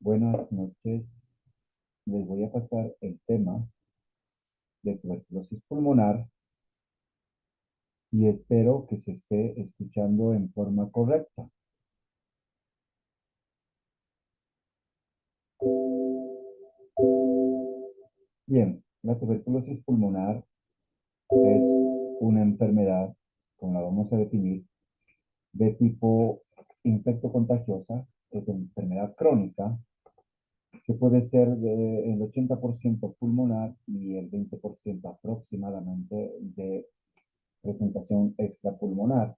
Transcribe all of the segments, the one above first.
Buenas noches. Les voy a pasar el tema de tuberculosis pulmonar y espero que se esté escuchando en forma correcta. Bien, la tuberculosis pulmonar es una enfermedad, como la vamos a definir, de tipo infectocontagiosa. Es una enfermedad crónica que puede ser del 80% pulmonar y el 20% aproximadamente de presentación extrapulmonar.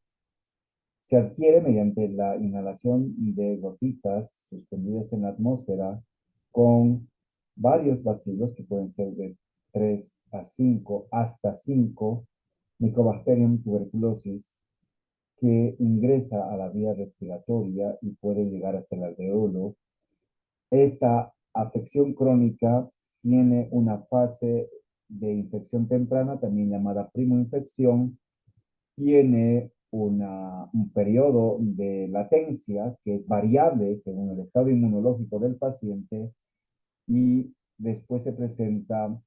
Se adquiere mediante la inhalación de gotitas suspendidas en la atmósfera con varios bacilos que pueden ser de 3 a 5 hasta 5 Mycobacterium tuberculosis, que ingresa a la vía respiratoria y puede llegar hasta el alveolo. Esta afección crónica tiene una fase de infección temprana, también llamada primoinfección. Tiene un periodo de latencia que es variable según el estado inmunológico del paciente, y después se presenta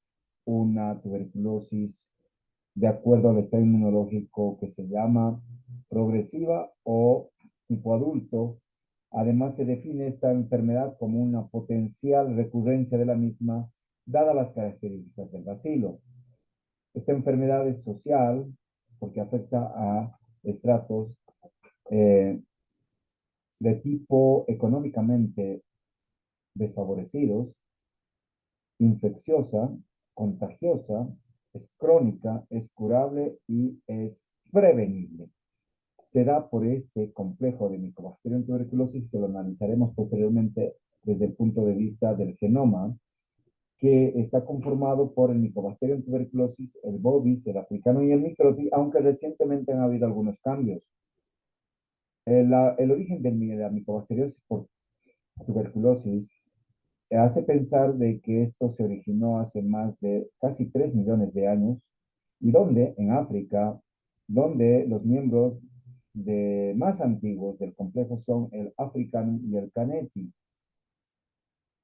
una tuberculosis de acuerdo al estado inmunológico que se llama progresiva o tipo adulto. Además, se define esta enfermedad como una potencial recurrencia de la misma, dadas las características del bacilo. Esta enfermedad es social porque afecta a estratos eh, de tipo económicamente desfavorecidos, infecciosa, contagiosa, es crónica, es curable y es prevenible. Se da por este complejo de Mycobacterium tuberculosis, que lo analizaremos posteriormente desde el punto de vista del genoma, que está conformado por el Mycobacterium tuberculosis, el bovis, el africano y el microti, aunque recientemente han habido algunos cambios. El origen de la micobacteriosis por tuberculosis hace pensar de que esto se originó hace más de casi 3 millones de años, y donde en África, donde los miembros más antiguos del complejo son el africano y el caneti.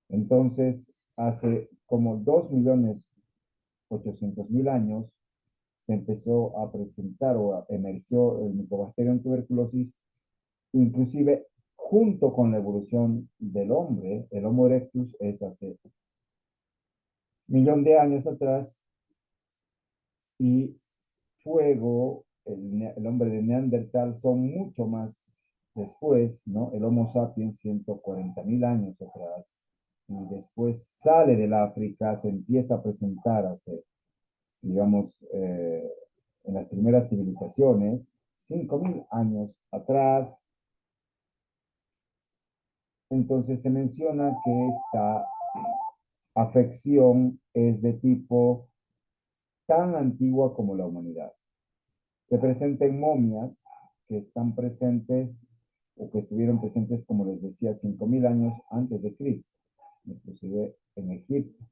Entonces, hace como 2.800.000 años se empezó a presentar o emergió el Mycobacterium tuberculosis, inclusive junto con la evolución del hombre. El Homo erectus es hace 1.000.000 de años atrás, y fuego, el hombre de Neandertal son mucho más después, ¿no? El Homo sapiens 140.000 años atrás, y después sale del África, se empieza a presentar hace, digamos, en las primeras civilizaciones, 5.000 años atrás. Entonces se menciona que esta afección es de tipo tan antigua como la humanidad. Se presenta en momias que están presentes o que estuvieron presentes, como les decía, 5.000 años antes de Cristo, inclusive en Egipto.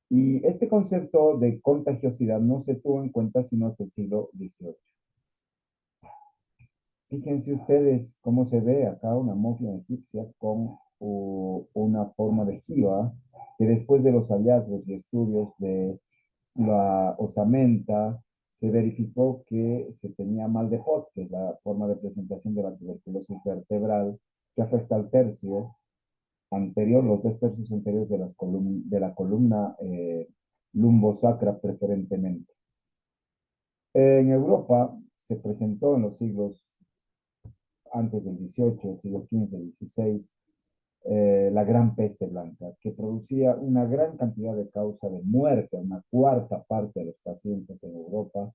Y este concepto de contagiosidad no se tuvo en cuenta sino hasta el siglo XVIII. Fíjense ustedes cómo se ve acá una momia egipcia con una forma de jiba, que después de los hallazgos y estudios de la osamenta se verificó que se tenía mal de Pot, que es la forma de presentación de la tuberculosis vertebral, que afecta al tercio anterior, los 2 tercios anteriores de la columna lumbosacra preferentemente. En Europa se presentó en los siglos antes del 18, el siglo XV, el XVI, la gran peste blanca, que producía una gran cantidad de causa de muerte. Una cuarta parte de los pacientes en Europa,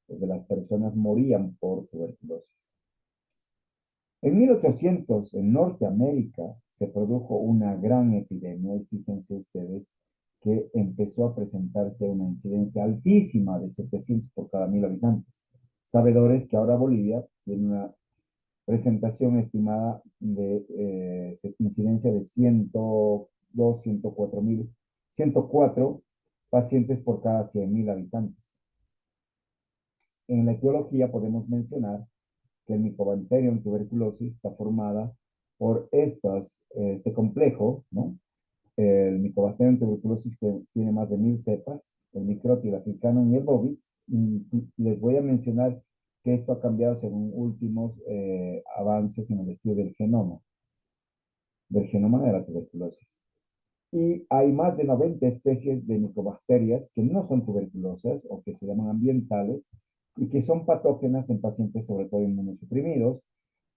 pues de las personas, morían por tuberculosis. En 1800, en Norteamérica, se produjo una gran epidemia, y fíjense ustedes que empezó a presentarse una incidencia altísima de 700 por cada 1.000 habitantes. Sabedores que ahora Bolivia tiene una presentación estimada de incidencia de 102, 104 pacientes por cada 100.000 habitantes. En la etiología podemos mencionar que el Mycobacterium tuberculosis está formada por este complejo, ¿no? El Mycobacterium tuberculosis, que tiene más de 1000 cepas, el Microtia, el africano y el bovis. Y les voy a mencionar que esto ha cambiado según últimos avances en el estudio del genoma de la tuberculosis. Y hay más de 90 especies de micobacterias que no son tuberculosas o que se llaman ambientales y que son patógenas en pacientes sobre todo inmunosuprimidos,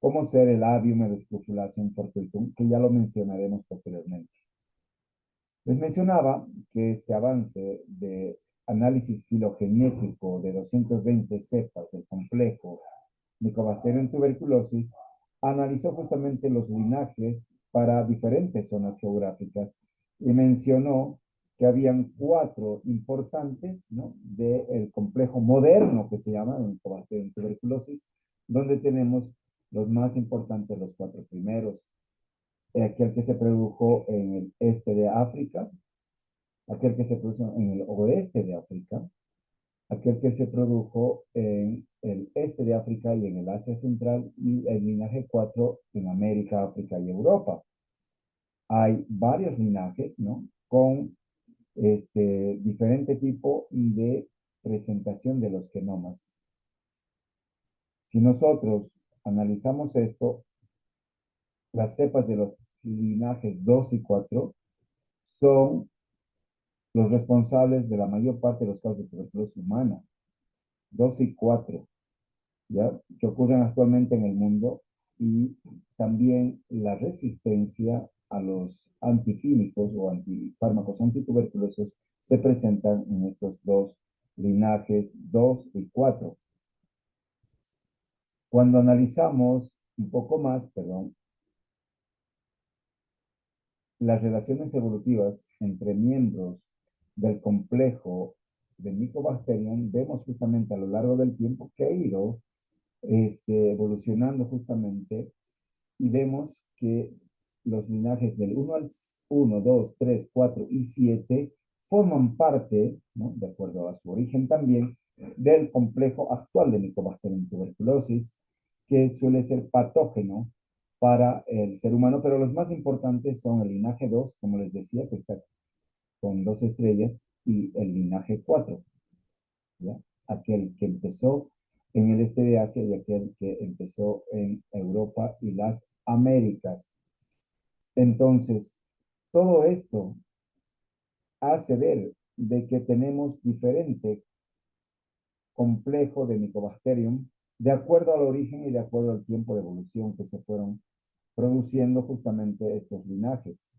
como ser el Avium, el Scrofulaceum fortuitum, que ya lo mencionaremos posteriormente. Les mencionaba que este avance de análisis filogenético de 220 cepas del complejo Mycobacterium tuberculosis analizó justamente los linajes para diferentes zonas geográficas y mencionó que habían 4 importantes, ¿no?, del complejo moderno que se llama Mycobacterium tuberculosis, donde tenemos los más importantes, los 4 primeros. Aquel que se produjo en el este de África, aquel que se produjo en el oeste de África, aquel que se produjo en el este de África y en el Asia Central, y el linaje 4 en América, África y Europa. Hay varios linajes, ¿no?, con diferente tipo de presentación de los genomas. Si nosotros analizamos esto, las cepas de los linajes 2 y 4 son los responsables de la mayor parte de los casos de tuberculosis humana. 2 y 4, ¿ya?, que ocurren actualmente en el mundo, y también la resistencia a los antifímicos o antifármacos antituberculosos se presentan en estos dos linajes 2 y 4. Cuando analizamos un poco más, perdón, las relaciones evolutivas entre miembros del complejo de Mycobacterium, vemos justamente a lo largo del tiempo que ha ido evolucionando justamente, y vemos que los linajes del 1 al 1, 2, 3, 4 y 7 forman parte, ¿no?, de acuerdo a su origen también, del complejo actual de Mycobacterium tuberculosis, que suele ser patógeno para el ser humano, pero los más importantes son el linaje 2, como les decía, que está con 2 estrellas, y el linaje 4, ¿ya?, aquel que empezó en el este de Asia y aquel que empezó en Europa y las Américas. Entonces, todo esto hace ver de que tenemos diferente complejo de Mycobacterium de acuerdo al origen y de acuerdo al tiempo de evolución que se fueron produciendo justamente estos linajes.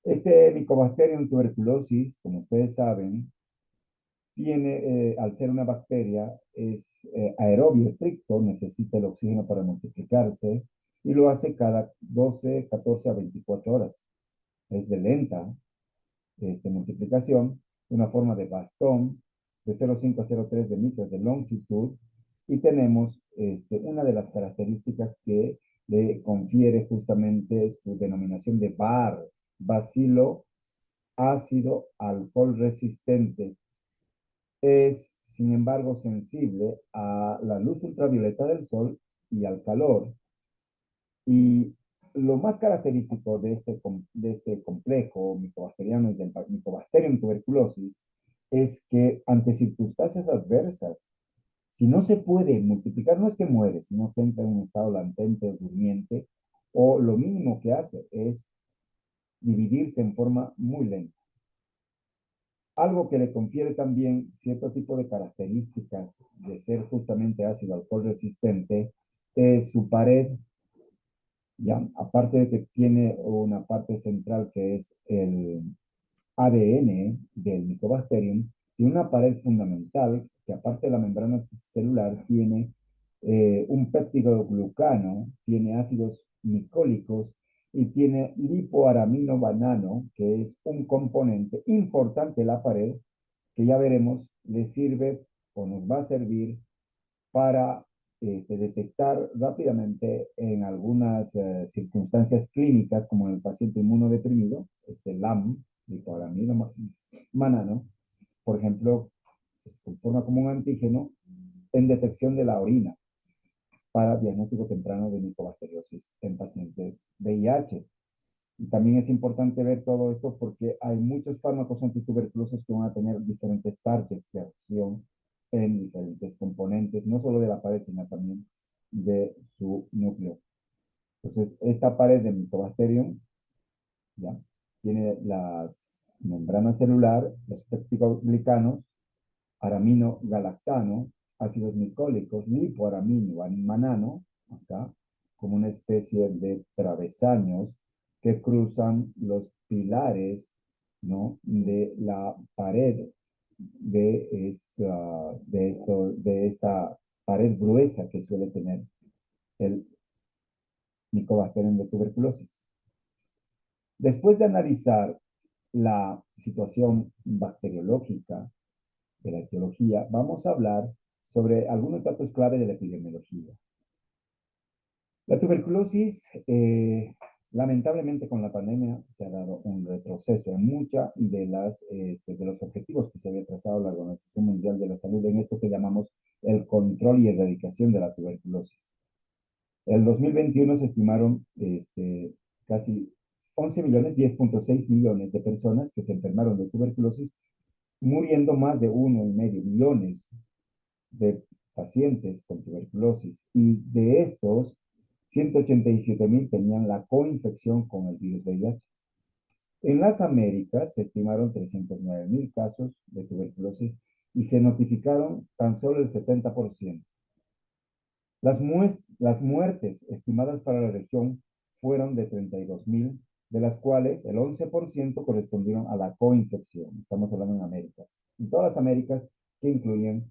Este Mycobacterium tuberculosis, como ustedes saben, tiene, al ser una bacteria, es aerobio estricto, necesita el oxígeno para multiplicarse, y lo hace cada 12, 14 a 24 horas. Es de lenta multiplicación, una forma de bastón de 0,5 a 0,3 de micras de longitud, y tenemos una de las características que le confiere justamente su denominación de BAR, bacilo ácido alcohol resistente. Es, sin embargo, sensible a la luz ultravioleta del sol y al calor. Y lo más característico de este complejo micobacteriano y del Mycobacterium tuberculosis es que ante circunstancias adversas, si no se puede multiplicar, no es que muere, sino que entra en un estado latente, durmiente, o lo mínimo que hace es dividirse en forma muy lenta. Algo que le confiere también cierto tipo de características de ser justamente ácido alcohol resistente es su pared, ya, aparte de que tiene una parte central que es el ADN del Mycobacterium, y una pared fundamental que, aparte de la membrana celular, tiene un péptidoglucano, tiene ácidos micólicos y tiene lipoaramino banano, que es un componente importante de la pared, que ya veremos le sirve o nos va a servir para detectar rápidamente en algunas circunstancias clínicas, como en el paciente inmunodeprimido, LAM, lipoaramino manano, por ejemplo, se forma como un antígeno en detección de la orina. para diagnóstico temprano de micobacteriosis en pacientes VIH. Y también es importante ver todo esto porque hay muchos fármacos antituberculosos que van a tener diferentes targets de acción en diferentes componentes, no solo de la pared, sino también de su núcleo. Entonces, esta pared de Mycobacterium, ¿ya? Tiene las membranas celular, los peptidoglicanos, aramino galactano, ácidos glicólicos, lipoaramino, manano, acá, como una especie de travesaños que cruzan los pilares, ¿no? De la pared de esta pared gruesa que suele tener el Mycobacterium de tuberculosis. Después de analizar la situación bacteriológica de la etiología, vamos a hablar sobre algunos datos clave de la epidemiología. La tuberculosis, lamentablemente con la pandemia se ha dado un retroceso en muchos de los objetivos que se había trazado la Organización Mundial de la Salud en esto que llamamos el control y erradicación de la tuberculosis. En el 2021 se estimaron casi 11 millones, 10.6 millones de personas que se enfermaron de tuberculosis, muriendo más de 1,5 millones de pacientes con tuberculosis. Y de estos, 187,000 tenían la coinfección con el virus VIH. En las Américas se estimaron 309,000 casos de tuberculosis y se notificaron tan solo el 70%. Las muertes estimadas para la región fueron de 32,000, de las cuales el 11% correspondieron a la coinfección. Estamos hablando en Américas. En todas las Américas que incluyen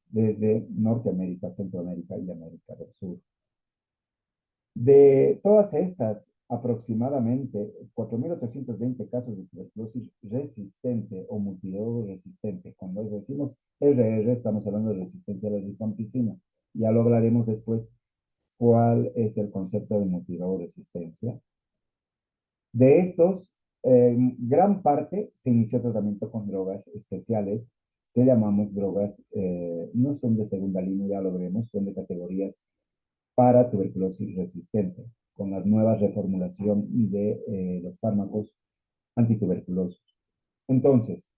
desde Norteamérica, Centroamérica y América del Sur. De todas estas, aproximadamente 4,820 casos de tuberculosis resistente o multidosis resistente. Cuando decimos RR, estamos hablando de resistencia a la rifampicina. Ya lo hablaremos después cuál es el concepto de multiresistencia. De estos, gran parte se inició tratamiento con drogas especiales que llamamos drogas, no son de segunda línea, ya lo veremos, son de categorías para tuberculosis resistente, con la nueva reformulación de los fármacos antituberculosos. Entonces,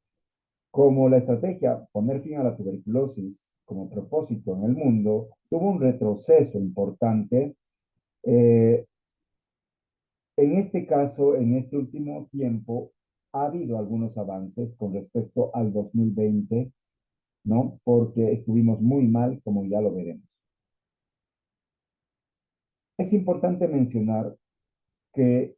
como la estrategia poner fin a la tuberculosis como propósito en el mundo tuvo un retroceso importante, en este caso, en este último tiempo, ha habido algunos avances con respecto al 2020, ¿no? Porque estuvimos muy mal, como ya lo veremos. Es importante mencionar que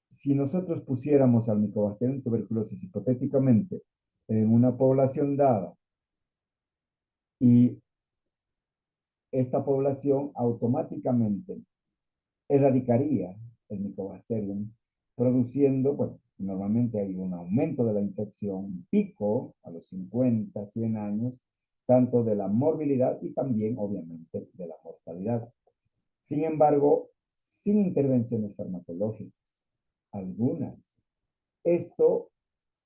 si nosotros pusiéramos al Mycobacterium tuberculosis hipotéticamente en una población dada y esta población automáticamente erradicaría el Mycobacterium, produciendo, bueno, normalmente hay un aumento de la infección, un pico a los 50, 100 años, tanto de la morbilidad y también, obviamente, de la mortalidad. Sin embargo, sin intervenciones farmacológicas, algunas, esto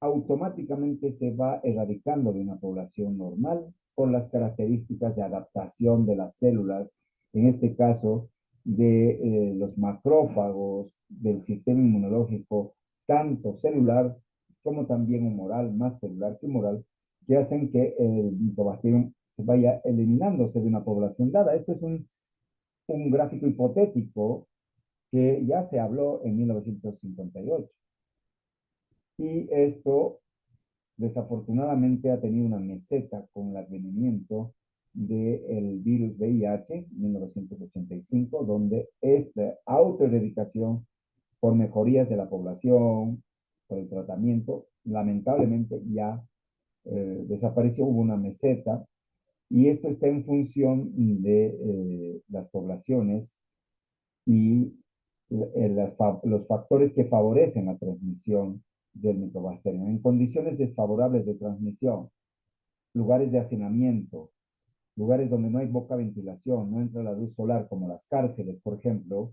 automáticamente se va erradicando de una población normal por las características de adaptación de las células, en este caso de los macrófagos, del sistema inmunológico, tanto celular como también humoral, más celular que humoral, que hacen que el Mycobacterium se vaya eliminándose de una población dada. Esto es un gráfico hipotético que ya se habló en 1958. Y esto desafortunadamente ha tenido una meseta con el advenimiento del virus VIH en 1985, donde esta autoerradicación por mejorías de la población, por el tratamiento, lamentablemente ya desapareció, hubo una meseta, y esto está en función de las poblaciones y los factores que favorecen la transmisión del Mycobacterium. En condiciones desfavorables de transmisión, lugares de hacinamiento, lugares donde no hay poca ventilación, no entra la luz solar, como las cárceles, por ejemplo,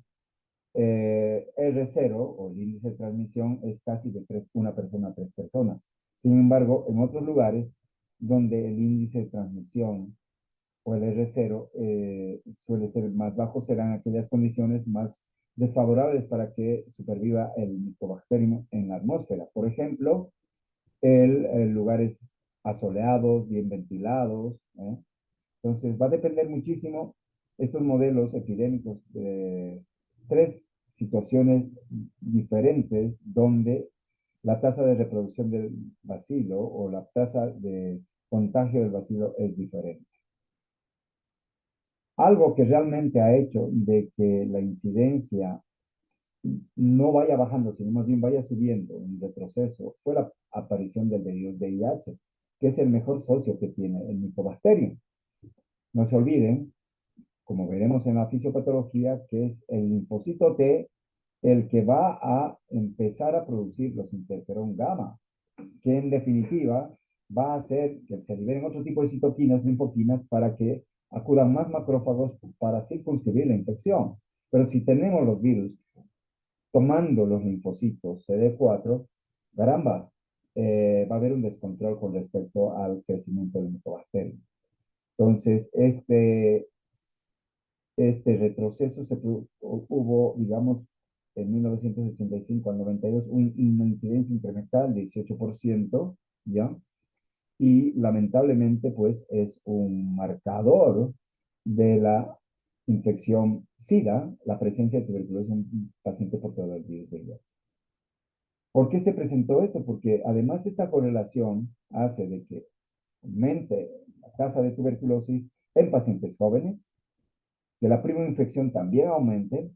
R0 o el índice de transmisión es casi de una persona a 3 personas. Sin embargo, en otros lugares donde el índice de transmisión o el R0 suele ser más bajo, serán aquellas condiciones más desfavorables para que superviva el micobacterium en la atmósfera. Por ejemplo, lugares asoleados, bien ventilados, ¿eh? Entonces, va a depender muchísimo estos modelos epidémicos de tres situaciones diferentes donde la tasa de reproducción del bacilo o la tasa de contagio del bacilo es diferente. Algo que realmente ha hecho de que la incidencia no vaya bajando, sino más bien vaya subiendo en retroceso, fue la aparición del VIH, que es el mejor socio que tiene el Mycobacterium. No se olviden, como veremos en la fisiopatología, que es el linfocito T el que va a empezar a producir los interferón gamma, que en definitiva va a hacer que se liberen otro tipo de citoquinas, linfoquinas, para que acudan más macrófagos para circunscribir la infección. Pero si tenemos los virus tomando los linfocitos CD4, caramba, va a haber un descontrol con respecto al crecimiento del micobacterio. Entonces, este retroceso hubo, digamos, en 1985 al 92, una incidencia incremental del 18%, ¿ya? Y lamentablemente, pues, es un marcador de la infección SIDA, la presencia de tuberculosis en un paciente portador del virus VIH. ¿Por qué se presentó esto? Porque además esta correlación hace de que aumente la tasa de tuberculosis en pacientes jóvenes, que la prima infección también aumente,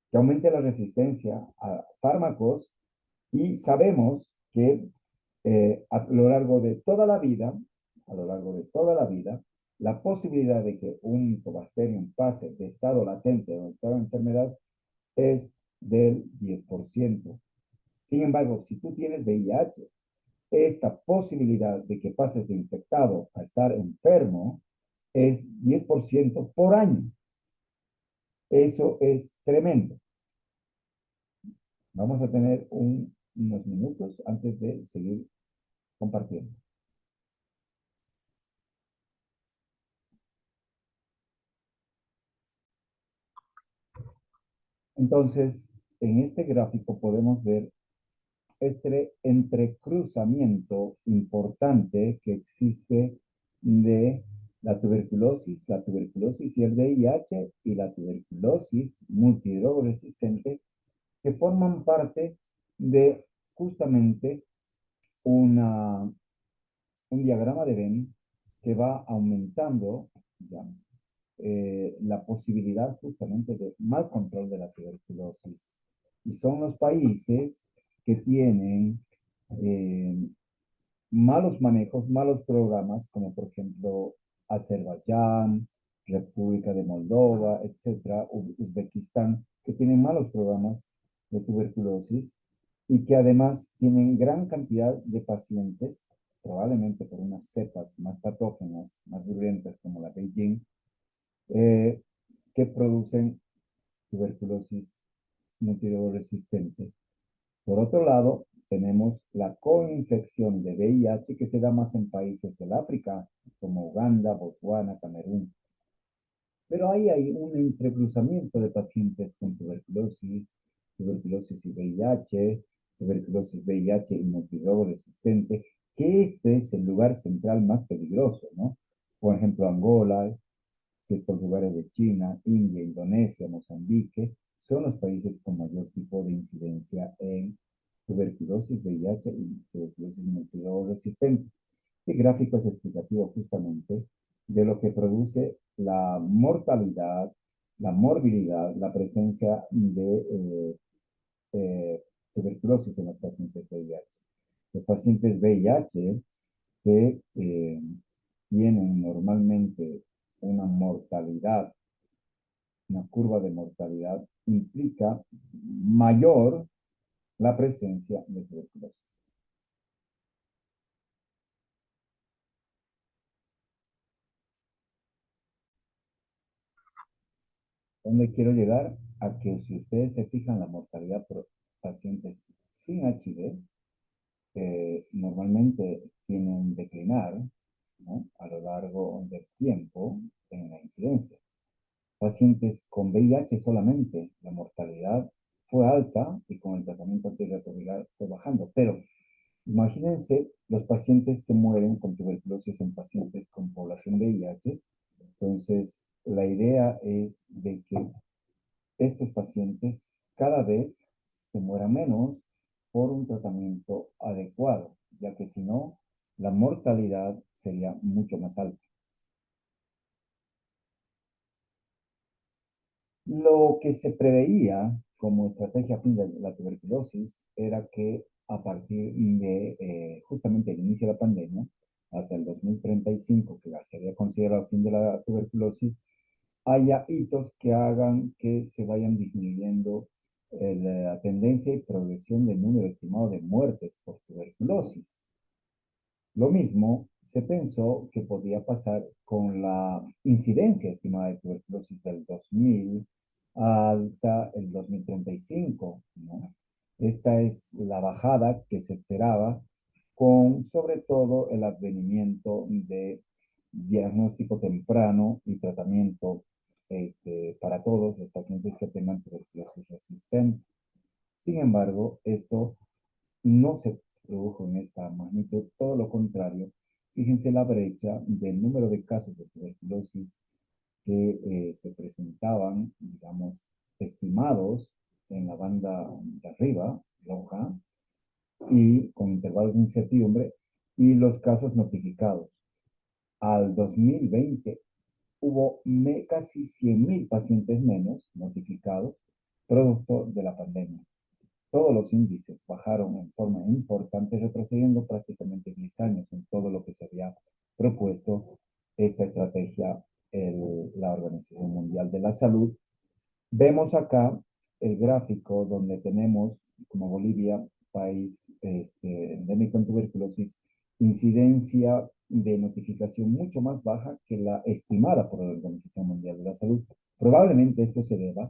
que aumente la resistencia a fármacos y sabemos que a lo largo de toda la vida, a lo largo de toda la vida, la posibilidad de que un Mycobacterium pase de estado latente o estado de enfermedad es del 10%. Sin embargo, si tú tienes VIH, esta posibilidad de que pases de infectado a estar enfermo es 10% por año. Eso es tremendo. Vamos a tener unos minutos antes de seguir compartiendo. Entonces, en este gráfico podemos ver este entrecruzamiento importante que existe de la tuberculosis y el VIH y la tuberculosis multidrogoresistente, que forman parte de justamente una, un diagrama de Venn que va aumentando ya, la posibilidad justamente de mal control de la tuberculosis. Y son los países que tienen eh, malos manejos, malos programas, como por ejemplo Azerbaiyán, República de Moldova, etcétera, Uzbekistán, que tienen malos programas de tuberculosis y que además tienen gran cantidad de pacientes, probablemente por unas cepas más patógenas, más virulentas como la Beijing, eh, que producen tuberculosis multidrogresistente. Por otro lado, tenemos la coinfección de VIH que se da más en países del África, como Uganda, Botswana, Camerún. Pero ahí hay un entrecruzamiento de pacientes con tuberculosis, tuberculosis y VIH, tuberculosis, VIH y multidrogresistente, que este es el lugar central más peligroso, ¿no? Por ejemplo, Angola, ciertos lugares de China, India, Indonesia, Mozambique, son los países con mayor tipo de incidencia en tuberculosis, VIH y tuberculosis multidrogresistente. Este gráfico es explicativo justamente de lo que produce la mortalidad, la morbilidad, la presencia de tuberculosis en los pacientes VIH. Los pacientes VIH que tienen normalmente una mortalidad, una curva de mortalidad, implica mayor la presencia de tuberculosis. ¿Dónde quiero llegar? A que si ustedes se fijan la mortalidad por pacientes sin HIV, normalmente tienen declinar, ¿no?, a lo largo del tiempo, incidencia. Pacientes con VIH solamente, la mortalidad fue alta y con el tratamiento antirretroviral fue bajando. Pero imagínense los pacientes que mueren con tuberculosis en pacientes con población VIH. Entonces, la idea es de que estos pacientes cada vez se mueran menos por un tratamiento adecuado, ya que si no, la mortalidad sería mucho más alta. Lo que se preveía como estrategia fin de la tuberculosis era que a partir de justamente el inicio de la pandemia, hasta el 2035, que se había considerado el fin de la tuberculosis, haya hitos que hagan que se vayan disminuyendo la tendencia y progresión del número estimado de muertes por tuberculosis. Lo mismo se pensó que podía pasar con la incidencia estimada de tuberculosis del 2000 hasta el 2035, ¿no? Esta es la bajada que se esperaba con sobre todo el advenimiento de diagnóstico temprano y tratamiento para todos los pacientes que tengan tuberculosis resistente. Sin embargo, esto no se produjo en esta magnitud, todo lo contrario. Fíjense la brecha del número de casos de tuberculosis que se presentaban, digamos, estimados en la banda de arriba, roja, y con intervalos de incertidumbre, y los casos notificados. Al 2020 hubo casi 100.000 pacientes menos notificados, producto de la pandemia. Todos los índices bajaron en forma importante, retrocediendo prácticamente 10 años en todo lo que se había propuesto esta estrategia, la Organización Mundial de la Salud. Vemos acá el gráfico donde tenemos como Bolivia, país endémico en tuberculosis, incidencia de notificación mucho más baja que la estimada por la Organización Mundial de la Salud. Probablemente esto se deba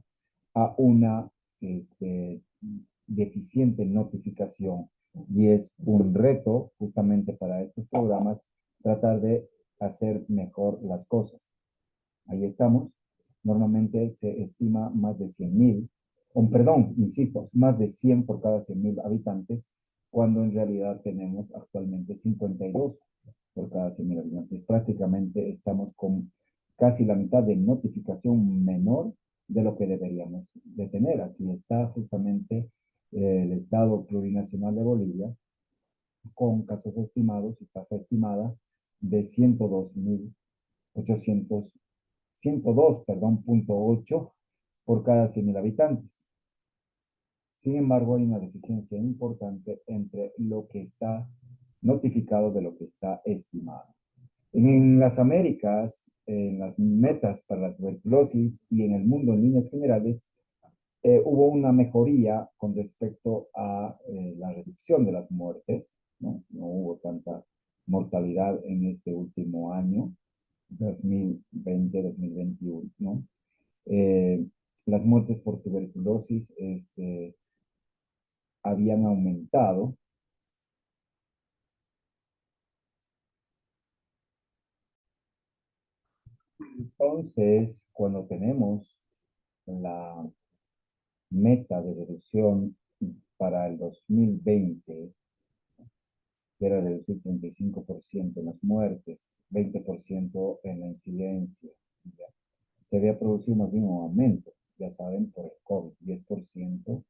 a una deficiente notificación, y es un reto justamente para estos programas tratar de hacer mejor las cosas. Ahí estamos. Normalmente se estima más de 100.000, perdón, insisto, más de 100 por cada 100.000 habitantes, cuando en realidad tenemos actualmente 52 por cada 100.000 habitantes. Prácticamente estamos con casi la mitad de notificación menor de lo que deberíamos de tener. Aquí está justamente el Estado Plurinacional de Bolivia, con casos estimados y tasa estimada de 102, perdón, 0.8 por cada 100.000 habitantes. Sin embargo, hay una deficiencia importante entre lo que está notificado de lo que está estimado. En las Américas, en las metas para la tuberculosis y en el mundo en líneas generales, hubo una mejoría con respecto a la reducción de las muertes, ¿no? No hubo tanta mortalidad en este último año, 2020-2021, ¿no? Las muertes por tuberculosis habían aumentado. Entonces, cuando tenemos la meta de reducción para el 2020, que era reducir 35% en las muertes, 20% en la incidencia, ¿ya? Se había producido más bien un aumento, ya saben, por el COVID, 10%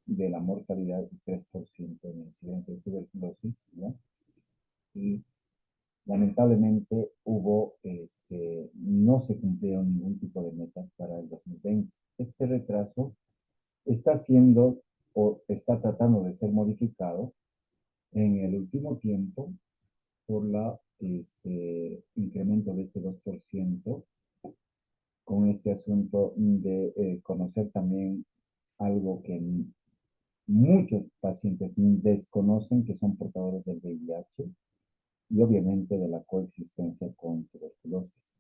de la mortalidad y 3% en la incidencia de tuberculosis, ¿ya? Y lamentablemente no se cumplieron ningún tipo de metas para el 2020. Este retraso está siendo o está tratando de ser modificado en el último tiempo por la incremento de este 2%, con este asunto de conocer también algo que muchos pacientes desconocen, que son portadores del VIH, y obviamente de la coexistencia con tuberculosis.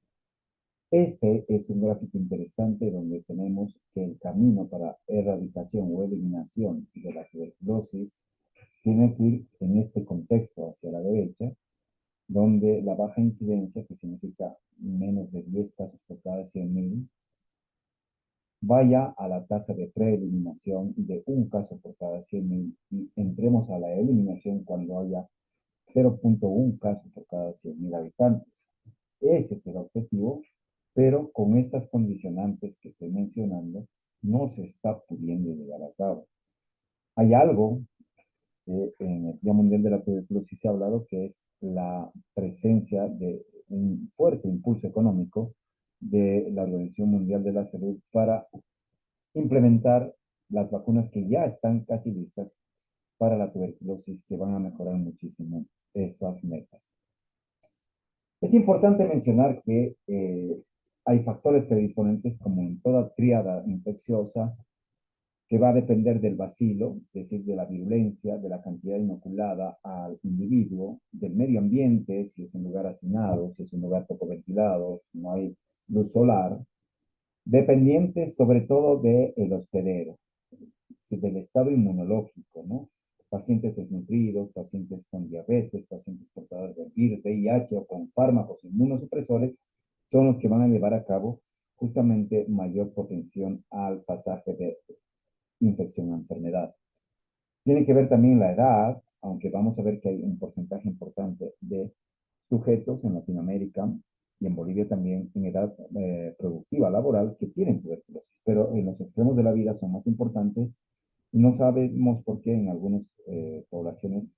Este es un gráfico interesante donde tenemos que el camino para erradicación o eliminación de la tuberculosis tiene que ir en este contexto hacia la derecha, donde la baja incidencia, que significa menos de 10 casos por cada 100.000, vaya a la tasa de preeliminación de un caso por cada 100.000 y entremos a la eliminación cuando haya 0.1 casos por cada 100.000 habitantes. Ese es el objetivo, pero con estas condicionantes que estoy mencionando, no se está pudiendo llegar a cabo. Hay algo que en el Día Mundial de la Tuberculosis se ha hablado, que es la presencia de un fuerte impulso económico de la Organización Mundial de la Salud para implementar las vacunas que ya están casi listas para la tuberculosis, que van a mejorar muchísimo estas metas. Es importante mencionar que hay factores predisponentes, como en toda tríada infecciosa, que va a depender del bacilo, es decir, de la virulencia, de la cantidad inoculada al individuo, del medio ambiente, si es un lugar hacinado, si es un lugar poco ventilado, si no hay luz solar, dependientes sobre todo del hospedero, del estado inmunológico, ¿no? Pacientes desnutridos, pacientes con diabetes, pacientes portadores del virus, VIH o con fármacos inmunosupresores, son los que van a llevar a cabo justamente mayor potencial al pasaje de infección a enfermedad. Tiene que ver también la edad, aunque vamos a ver que hay un porcentaje importante de sujetos en Latinoamérica y en Bolivia también en edad productiva laboral que tienen tuberculosis, pero en los extremos de la vida son más importantes. No sabemos por qué en algunas poblaciones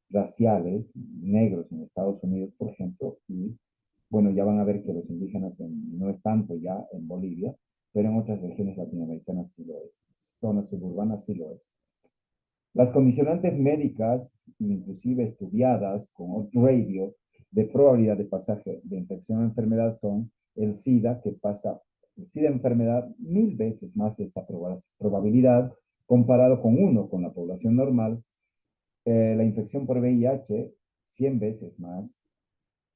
raciales, negros en Estados Unidos, por ejemplo, y bueno, ya van a ver que los indígenas no es tanto ya en Bolivia, pero en otras regiones latinoamericanas sí lo es, zonas suburbanas sí lo es. Las condicionantes médicas, inclusive estudiadas con radio de probabilidad de pasaje de infección a enfermedad, son el SIDA, que pasa, el SIDA enfermedad 1000 veces más esta probabilidad comparado con uno, con la población normal. La infección por VIH, 100 veces más.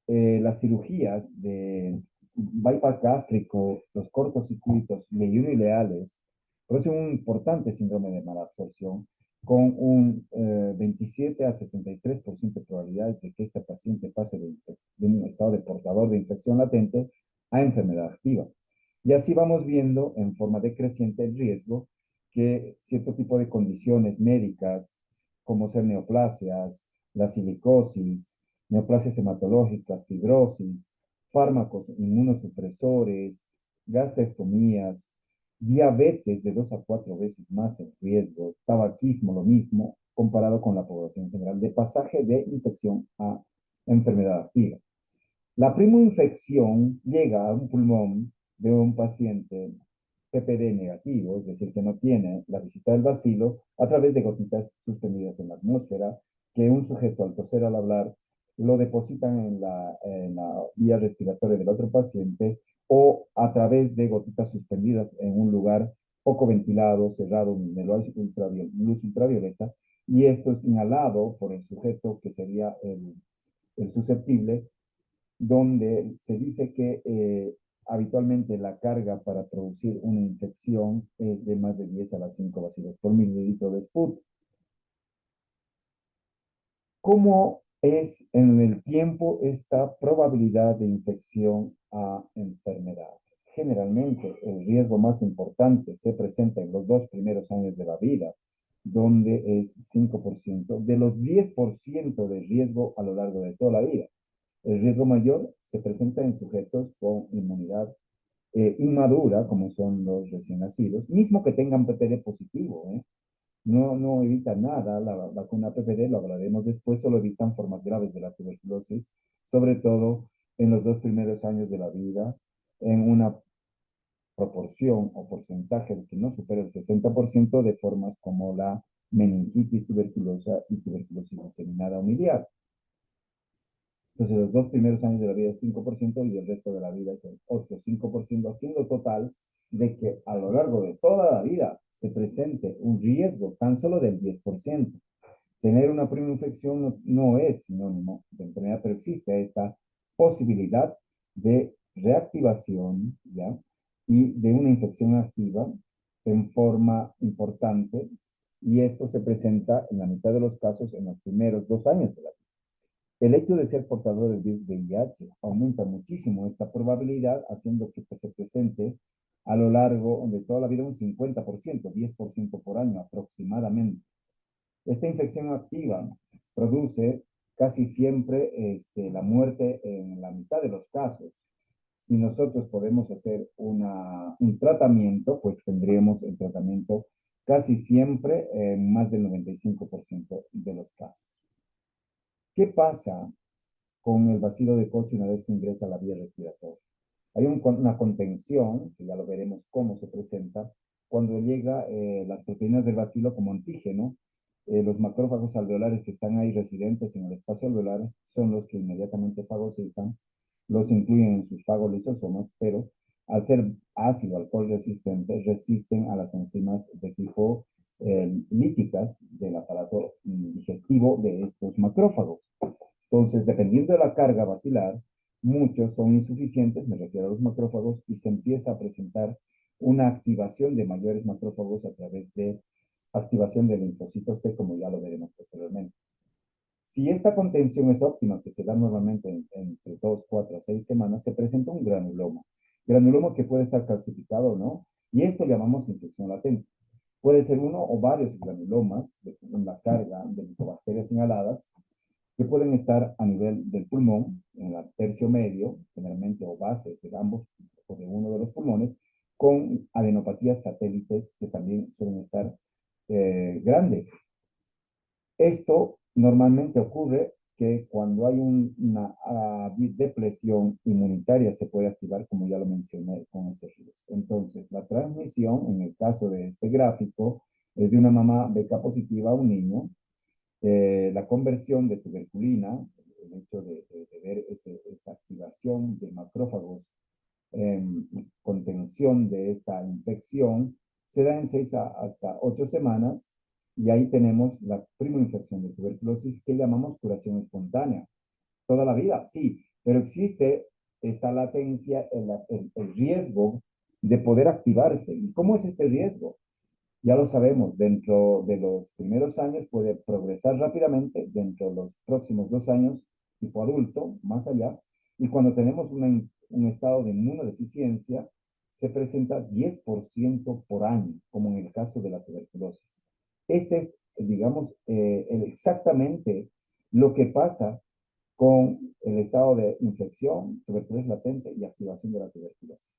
Las cirugías de bypass gástrico, los cortocircuitos y ileales, producen un importante síndrome de malabsorción con un 27 a 63% de probabilidades de que este paciente pase de un estado de portador de infección latente a enfermedad activa. Y así vamos viendo en forma decreciente el riesgo que cierto tipo de condiciones médicas, como ser neoplasias, la silicosis, neoplasias hematológicas, fibrosis, fármacos inmunosupresores, gastrectomías, diabetes de 2 a 4 veces más en riesgo, tabaquismo lo mismo, comparado con la población general, de pasaje de infección a enfermedad activa. La primoinfección llega a un pulmón de un paciente PPD negativo, es decir, que no tiene la visita del bacilo, a través de gotitas suspendidas en la atmósfera, que un sujeto al toser, al hablar, lo depositan en la vía respiratoria del otro paciente, o a través de gotitas suspendidas en un lugar poco ventilado, cerrado, de luz ultravioleta, y esto es inhalado por el sujeto que sería el susceptible, donde se dice que habitualmente la carga para producir una infección es de más de 10 a las 5 bacilos por mililitro de sput. ¿Cómo es en el tiempo esta probabilidad de infección a enfermedad? Generalmente el riesgo más importante se presenta en los 2 primeros años de la vida, donde es 5% de los 10% de riesgo a lo largo de toda la vida. El riesgo mayor se presenta en sujetos con inmunidad inmadura, como son los recién nacidos, mismo que tengan PPD positivo, ¿eh? No evita nada, la vacuna PPD, lo hablaremos después, solo evitan formas graves de la tuberculosis, sobre todo en los 2 primeros años de la vida, en una proporción o porcentaje que no supera el 60% de formas como la meningitis tuberculosa y tuberculosis diseminada o miliar. Entonces, los 2 primeros años de la vida es 5% y el resto de la vida es el otro 5%, haciendo total de que a lo largo de toda la vida se presente un riesgo tan solo del 10%. Tener una primera infección no es sinónimo de enfermedad, pero existe esta posibilidad de reactivación, ¿ya? Y de una infección activa en forma importante, y esto se presenta en la mitad de los casos en los primeros 2 años de la vida. El hecho de ser portador del virus VIH aumenta muchísimo esta probabilidad, haciendo que se presente a lo largo de toda la vida un 50%, 10% por año aproximadamente. Esta infección activa produce casi siempre la muerte en la mitad de los casos. Si nosotros podemos hacer un tratamiento, pues tendríamos el tratamiento casi siempre en más del 95% de los casos. ¿Qué pasa con el bacilo de Koch una vez que ingresa a la vía respiratoria? Hay una contención, que ya lo veremos cómo se presenta, cuando llega las proteínas del bacilo como antígeno. Los macrófagos alveolares que están ahí residentes en el espacio alveolar son los que inmediatamente fagocitan, los incluyen en sus fagolisosomas, pero al ser ácido alcohol resistente, resisten a las enzimas de tipo líticas del aparato digestivo de estos macrófagos. Entonces, dependiendo de la carga bacilar, muchos son insuficientes, me refiero a los macrófagos, y se empieza a presentar una activación de mayores macrófagos a través de activación de linfocitos T, como ya lo veremos posteriormente. Si esta contención es óptima, que se da normalmente entre 2, 4 a 6 semanas, se presenta un granuloma. Granuloma que puede estar calcificado o no, y esto llamamos infección latente. Puede ser uno o varios granulomas con la carga de micobacterias inhaladas que pueden estar a nivel del pulmón, en el tercio medio, generalmente o bases de ambos o de uno de los pulmones, con adenopatías satélites que también suelen estar grandes. Esto normalmente ocurre que cuando hay una depresión inmunitaria se puede activar, como ya lo mencioné, con ese virus. Entonces, la transmisión, en el caso de este gráfico, es de una mamá beca positiva a un niño. La conversión de tuberculina, el hecho de ver esa activación de macrófagos y contención de esta infección, se da en 6 hasta 8 semanas, y ahí tenemos la primoinfección de tuberculosis que llamamos curación espontánea. Toda la vida, sí, pero existe esta latencia, el riesgo de poder activarse. ¿Y cómo es este riesgo? Ya lo sabemos, dentro de los primeros años puede progresar rápidamente, dentro de los próximos 2 años, tipo adulto, más allá, y cuando tenemos un estado de inmunodeficiencia, se presenta 10% por año, como en el caso de la tuberculosis. Este es, digamos, exactamente lo que pasa con el estado de infección, tuberculosis latente y activación de la tuberculosis.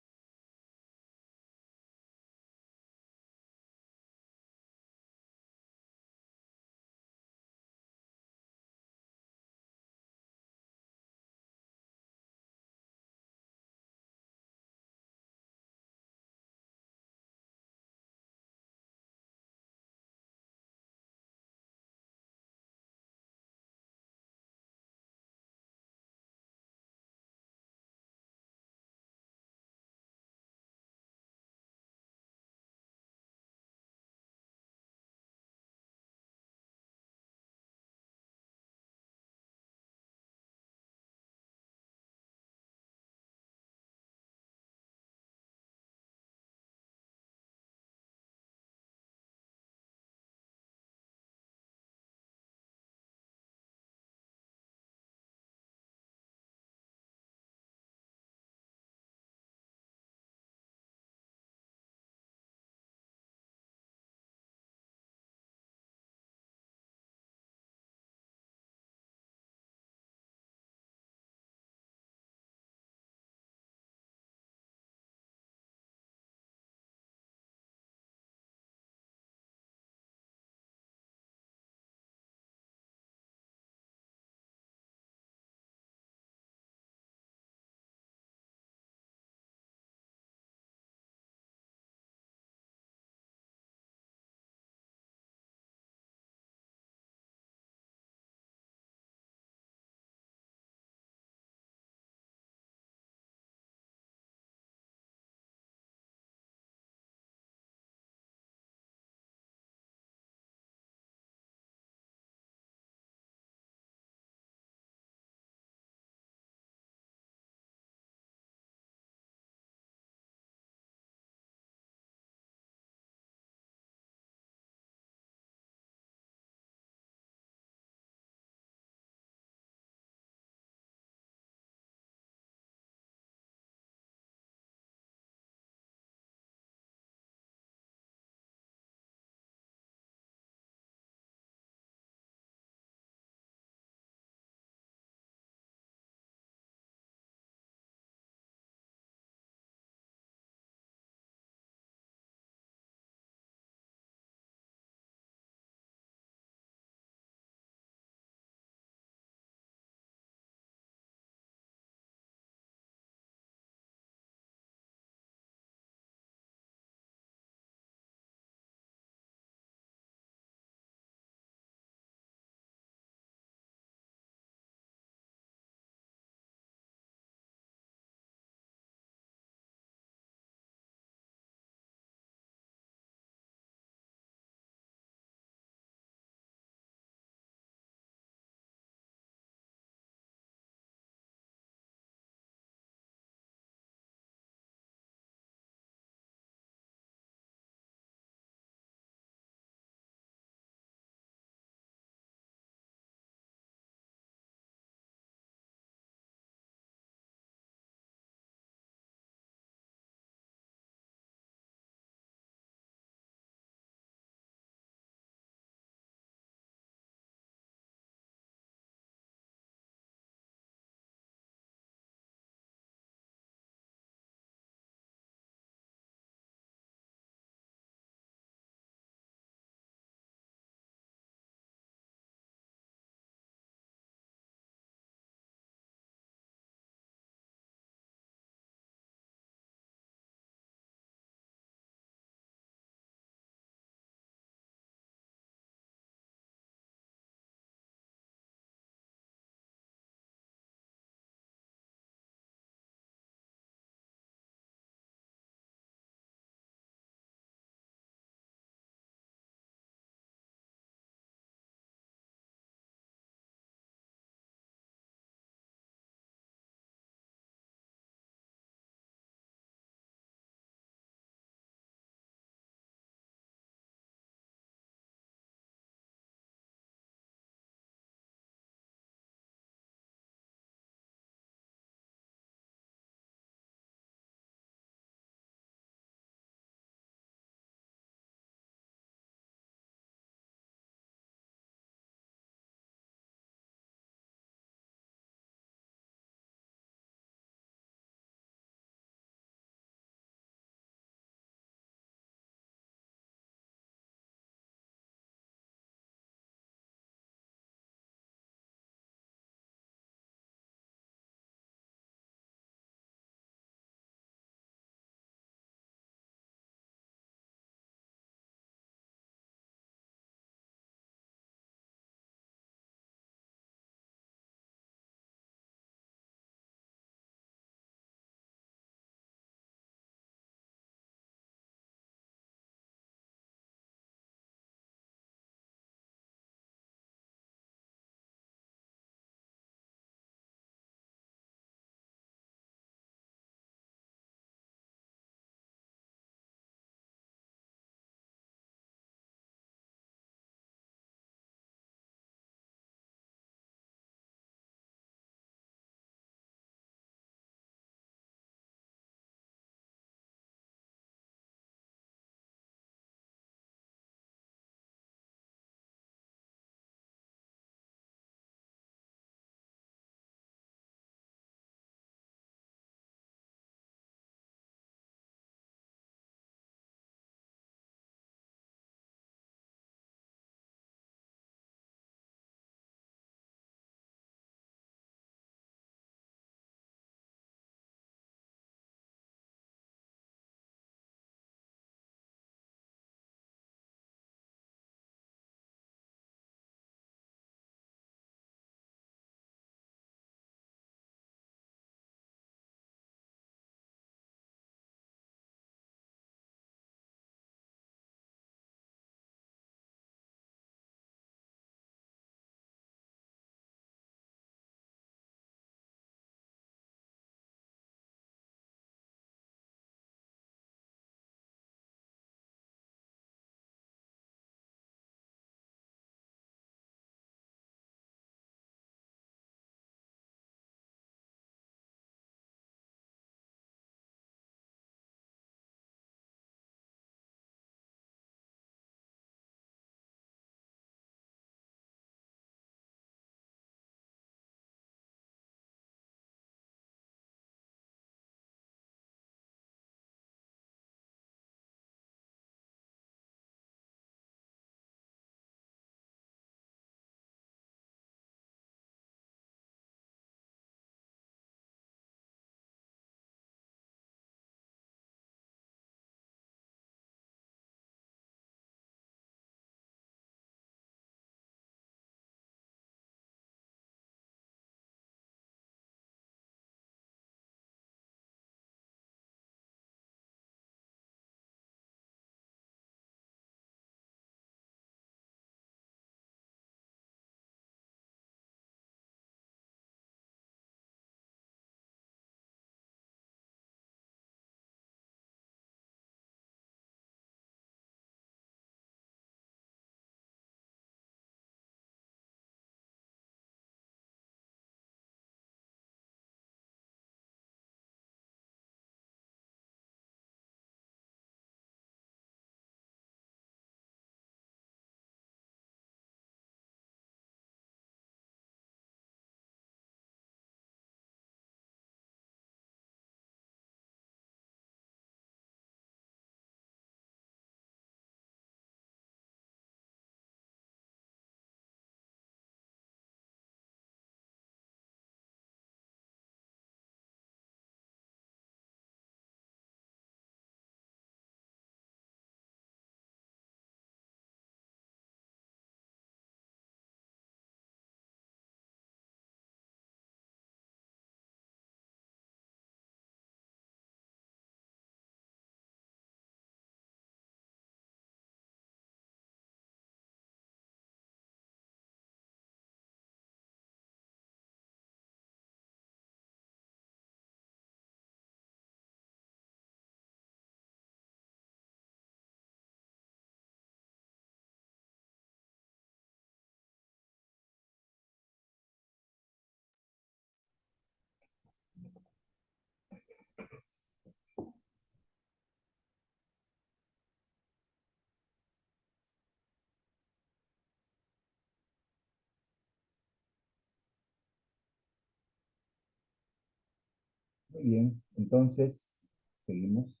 Muy bien, entonces, seguimos.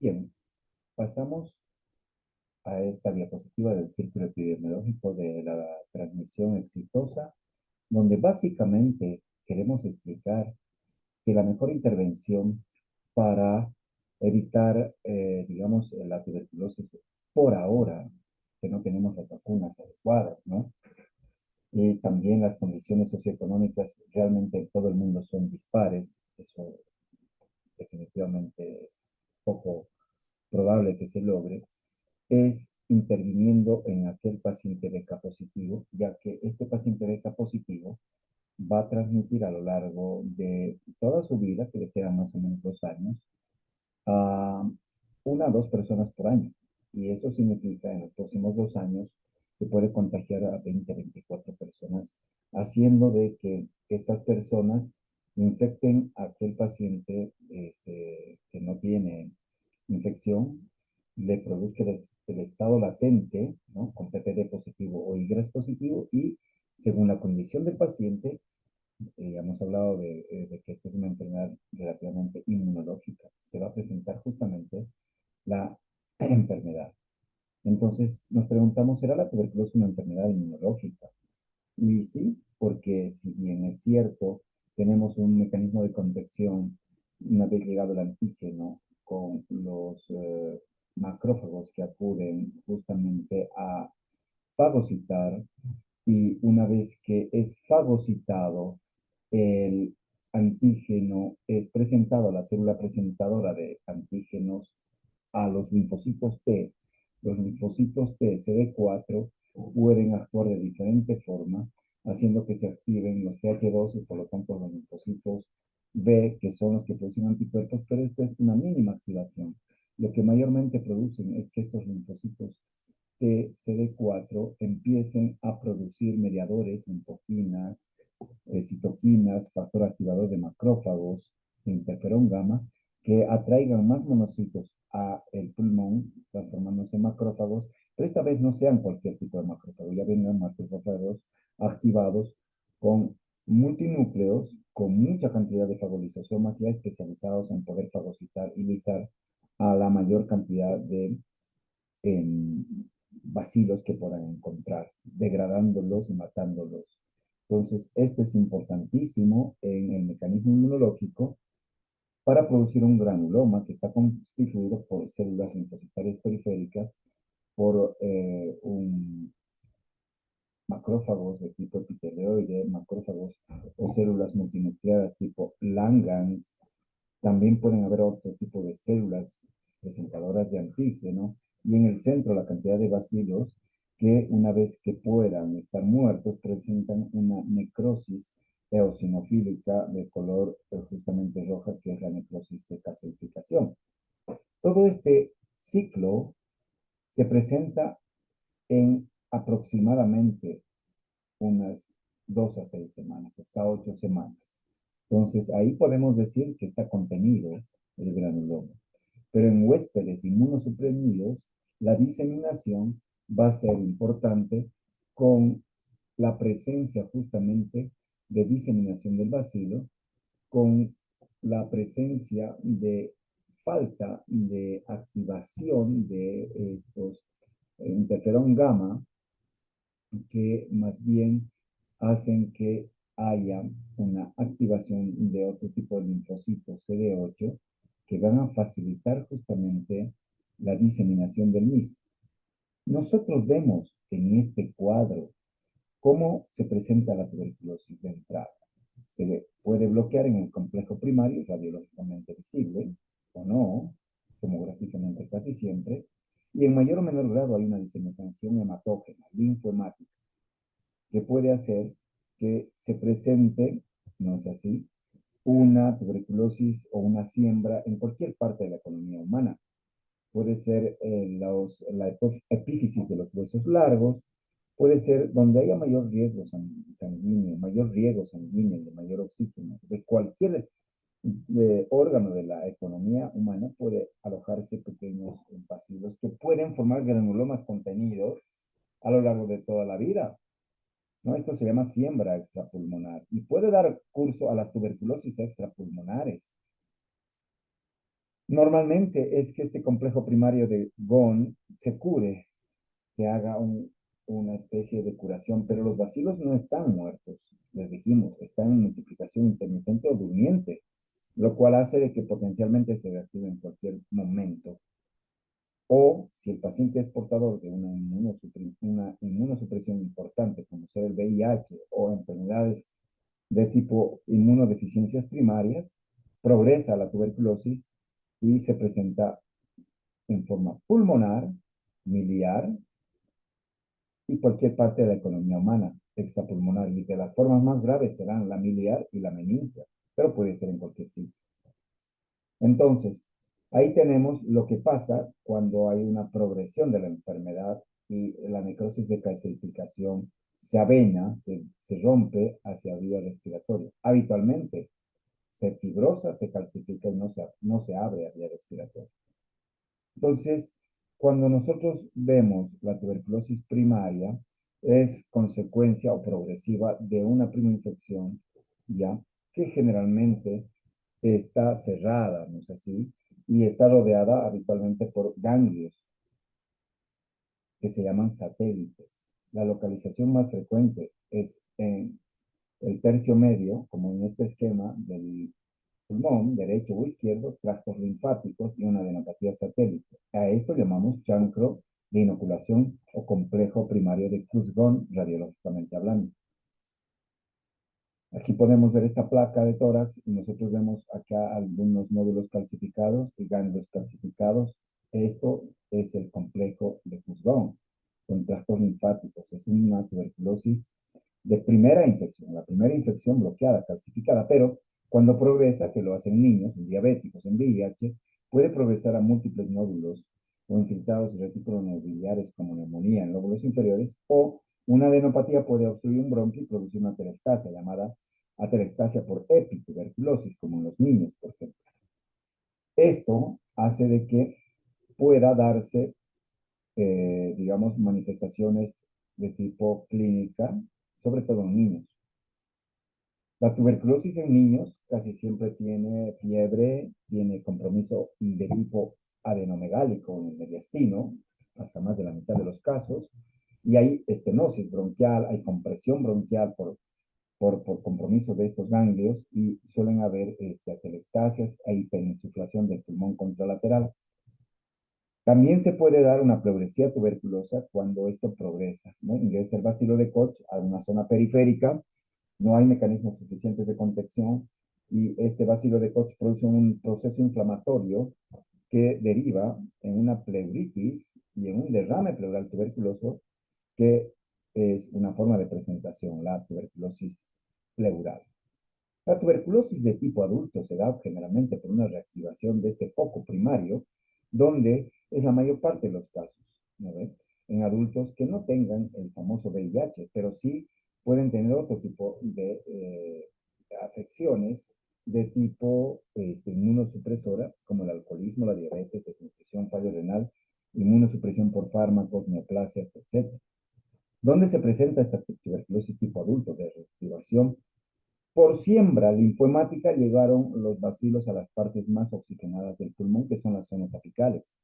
Bien, pasamos a esta diapositiva del círculo epidemiológico de la transmisión exitosa, donde básicamente queremos explicar que la mejor intervención para evitar, digamos, la tuberculosis por ahora, que no tenemos las vacunas adecuadas, ¿no? Y también las condiciones socioeconómicas realmente en todo el mundo son dispares. Eso definitivamente es poco probable que se logre, es interviniendo en aquel paciente BK positivo, ya que este paciente BK positivo va a transmitir a lo largo de toda su vida, que le quedan más o menos 2 años, a una o dos personas por año. Y eso significa en los próximos 2 años que puede contagiar a 20, 24 personas, haciendo de que estas personas infecten a aquel paciente que no tiene infección, le produzca el estado latente, ¿no? Con PPD positivo o IGRAS positivo y según la condición del paciente, hemos hablado de que esta es una enfermedad relativamente inmunológica. Se va a presentar justamente la enfermedad. Entonces nos preguntamos, ¿será la tuberculosis una enfermedad inmunológica? Y sí, porque si bien es cierto, tenemos un mecanismo de contención una vez llegado el antígeno con los macrófagos que acuden justamente a fagocitar y una vez que es fagocitado, el antígeno es presentado a la célula presentadora de antígenos a los linfocitos T. Los linfocitos T CD4 pueden actuar de diferente forma, haciendo que se activen los TH2 y por lo tanto los linfocitos B, que son los que producen anticuerpos, pero esto es una mínima activación. Lo que mayormente producen es que estos linfocitos T CD4 empiecen a producir mediadores, linfoquinas, citoquinas, factor activador de macrófagos, e interferón gamma, que atraigan más monocitos a el pulmón, transformándose en macrófagos, pero esta vez no sean cualquier tipo de macrófago, ya vengan macrófagos activados con multinúcleos, con mucha cantidad de fagolisosomas ya especializados en poder fagocitar y lisar a la mayor cantidad de bacilos que puedan encontrarse, degradándolos y matándolos. Entonces, esto es importantísimo en el mecanismo inmunológico para producir un granuloma que está constituido por células linfocitarias periféricas, por un macrófagos de tipo epitelioide, macrófagos o células multinucleadas tipo Langhans. También pueden haber otro tipo de células presentadoras de antígeno y en el centro la cantidad de bacilos que una vez que puedan estar muertos presentan una necrosis eosinofílica de color justamente roja, que es la necrosis de calcificación. Todo este ciclo se presenta en aproximadamente unas 2 a 6 semanas, hasta 8 semanas. Entonces, ahí podemos decir que está contenido el granuloma. Pero en huéspedes inmunosuprimidos, la diseminación va a ser importante con la presencia justamente de diseminación del bacilo, con la presencia de falta de activación de estos interferón gamma, que más bien hacen que haya una activación de otro tipo de linfocitos CD8 que van a facilitar justamente la diseminación del mismo. Nosotros vemos en este cuadro cómo se presenta la tuberculosis de entrada. Se puede bloquear en el complejo primario, radiológicamente visible, o no, tomográficamente casi siempre, y en mayor o menor grado hay una diseminación hematógena, linfohemática, que puede hacer que se presente, no es así, una tuberculosis o una siembra en cualquier parte de la economía humana. Puede ser la epífisis de los huesos largos, Puede ser donde haya mayor riesgo sanguíneo, mayor riego sanguíneo, de mayor oxígeno, de cualquier órgano de la economía humana puede alojarse pequeños bacilos que pueden formar granulomas contenidos a lo largo de toda la vida, ¿no? Esto se llama siembra extrapulmonar y puede dar curso a las tuberculosis extrapulmonares. Normalmente es que este complejo primario de GON se cure, que haga una especie de curación, pero los bacilos no están muertos, les dijimos, están en multiplicación intermitente o durmiente, lo cual hace de que potencialmente se reactive en cualquier momento. O si el paciente es portador de una inmunosupresión importante, como ser el VIH o enfermedades de tipo inmunodeficiencias primarias, progresa la tuberculosis y se presenta en forma pulmonar, miliar y cualquier parte de la economía humana extrapulmonar. Y de las formas más graves serán la miliar y la meningia, pero puede ser en cualquier sitio. Entonces, ahí tenemos lo que pasa cuando hay una progresión de la enfermedad y la necrosis de calcificación se avena, se rompe hacia vía respiratoria. Habitualmente se fibrosa, se calcifica y no se abre a vía respiratoria. Entonces, cuando nosotros vemos la tuberculosis primaria, es consecuencia o progresiva de una infección, ¿ya? Que generalmente está cerrada, ¿no es así? Y está rodeada habitualmente por ganglios que se llaman satélites. La localización más frecuente es en el tercio medio, como en este esquema del pulmón, derecho o izquierdo, tractos linfáticos y una adenopatía satélite. A esto llamamos chancro de inoculación o complejo primario de Creutzfeldt radiológicamente hablando. Aquí podemos ver esta placa de tórax y nosotros vemos acá algunos nódulos calcificados y ganglios calcificados. Esto es el complejo de Creutzfeldt con trastornos linfáticos. Es una tuberculosis de primera infección, la primera infección bloqueada, calcificada, pero cuando progresa, que lo hacen niños, en diabéticos, en VIH, puede progresar a múltiples nódulos o infiltrados reticulonobiliares como neumonía en lóbulos inferiores, o una adenopatía puede obstruir un bronquio y producir una atelectasia llamada atelectasia por epituberculosis, como en los niños, por ejemplo. Esto hace de que pueda darse, digamos, manifestaciones de tipo clínica, sobre todo en niños. La tuberculosis en niños casi siempre tiene fiebre, tiene compromiso de tipo adenomegálico en el mediastino, hasta más de la mitad de los casos, y hay estenosis bronquial, hay compresión bronquial por compromiso de estos ganglios y suelen haber atelectasias e hiperinsuflación del pulmón contralateral. También se puede dar una pleuresía tuberculosa cuando esto progresa, ¿no? Ingresa el bacilo de Koch a una zona periférica, no hay mecanismos suficientes de contención y este bacilo de Koch produce un proceso inflamatorio que deriva en una pleuritis y en un derrame pleural tuberculoso que es una forma de presentación, la tuberculosis pleural. La tuberculosis de tipo adulto se da generalmente por una reactivación de este foco primario, donde es la mayor parte de los casos, ¿no ve? En adultos que no tengan el famoso VIH, pero sí pueden tener otro tipo de afecciones de tipo inmunosupresora, como el alcoholismo, la diabetes, desnutrición, fallo renal, inmunosupresión por fármacos, neoplasias, etc. ¿Dónde se presenta esta tuberculosis tipo adulto de reactivación? Por siembra linfohemática llegaron los bacilos a las partes más oxigenadas del pulmón, que son las zonas apicales,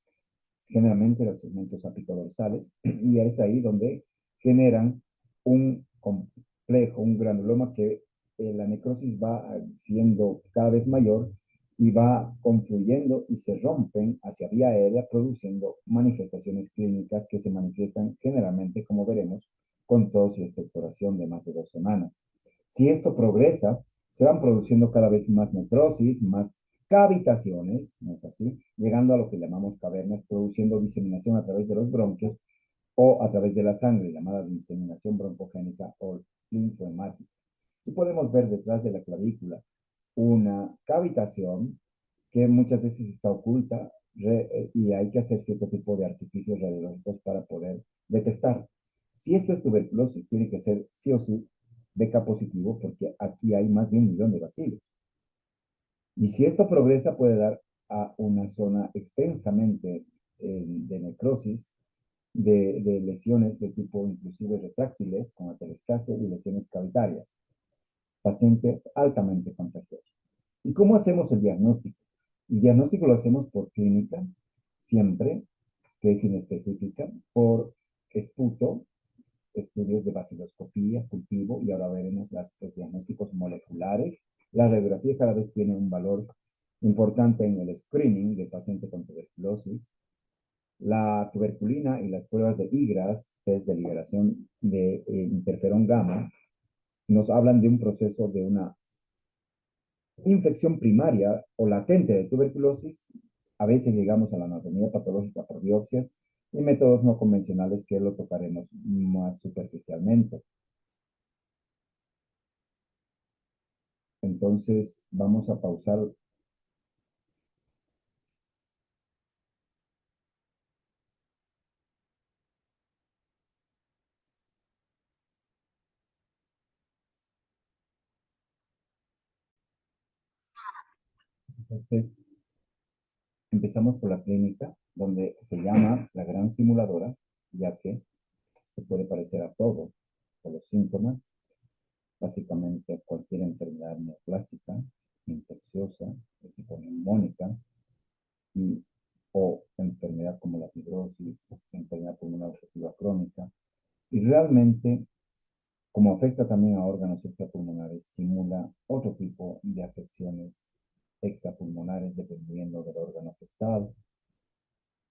generalmente los segmentos apicodorsales, y es ahí donde generan un complejo, un granuloma que la necrosis va siendo cada vez mayor y va confluyendo y se rompen hacia vía aérea, produciendo manifestaciones clínicas que se manifiestan generalmente, como veremos, con tos y expectoración de más de 2 semanas. Si esto progresa, se van produciendo cada vez más necrosis, más cavitaciones, ¿no es así? Llegando a lo que llamamos cavernas, produciendo diseminación a través de los bronquios o a través de la sangre, llamada diseminación broncogénica o linfohemática. Y podemos ver detrás de la clavícula una cavitación que muchas veces está oculta y hay que hacer cierto tipo de artificios radiológicos para poder detectar. Si esto es tuberculosis, tiene que ser sí o sí BK positivo, porque aquí hay más de 1 millón de bacilos. Y si esto progresa, puede dar a una zona extensamente de necrosis, de lesiones de tipo inclusive retráctiles, como atelectasia y lesiones cavitarias, pacientes altamente contagiosos. ¿Y cómo hacemos el diagnóstico? El diagnóstico lo hacemos por clínica, siempre, que es inespecífica, por esputo, estudios de baciloscopía, cultivo, y ahora veremos los diagnósticos moleculares. La radiografía cada vez tiene un valor importante en el screening del paciente con tuberculosis. La tuberculina y las pruebas de IGRAS, test de liberación de interferón gamma, nos hablan de un proceso de una infección primaria o latente de tuberculosis. A veces llegamos a la anatomía patológica por biopsias y métodos no convencionales que lo tocaremos más superficialmente. Entonces, vamos a pausar. Entonces, empezamos por la clínica, donde se llama la gran simuladora, ya que se puede parecer a todo, a los síntomas, básicamente a cualquier enfermedad neoplásica, infecciosa, de tipo neumónica, y, o enfermedad como la fibrosis, enfermedad pulmonar obstructiva crónica, y realmente, como afecta también a órganos extrapulmonares, simula otro tipo de afecciones extrapulmonares dependiendo del órgano afectado.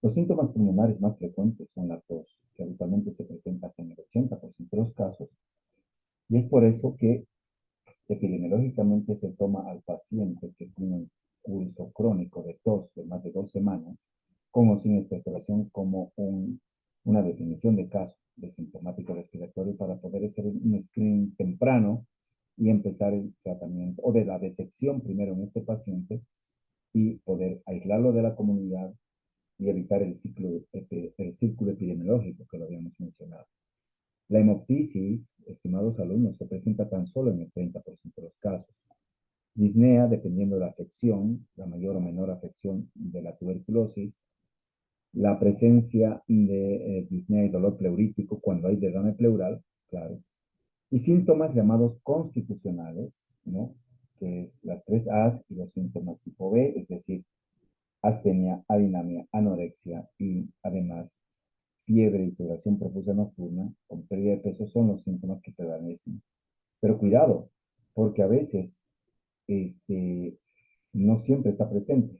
Los síntomas pulmonares más frecuentes son la tos, que habitualmente se presenta hasta en el 80% de los casos, y es por eso que epidemiológicamente se toma al paciente que tiene un curso crónico de tos de más de 2 semanas, con o sin expectoración, como una definición de caso de sintomático respiratorio para poder hacer un screening temprano y empezar el tratamiento o de la detección primero en este paciente y poder aislarlo de la comunidad y evitar el círculo epidemiológico que lo habíamos mencionado. La hemoptisis, estimados alumnos, se presenta tan solo en el 30% de los casos. Disnea, dependiendo de la afección, la mayor o menor afección de la tuberculosis, la presencia de disnea y dolor pleurítico cuando hay derrame pleural, claro, y síntomas llamados constitucionales, ¿no? Que es las 3 A's y los síntomas tipo B, es decir, astenia, adinamia, anorexia y además fiebre y sudoración profusa nocturna con pérdida de peso son los síntomas que prevalecen. Pero cuidado, porque a veces no siempre está presente.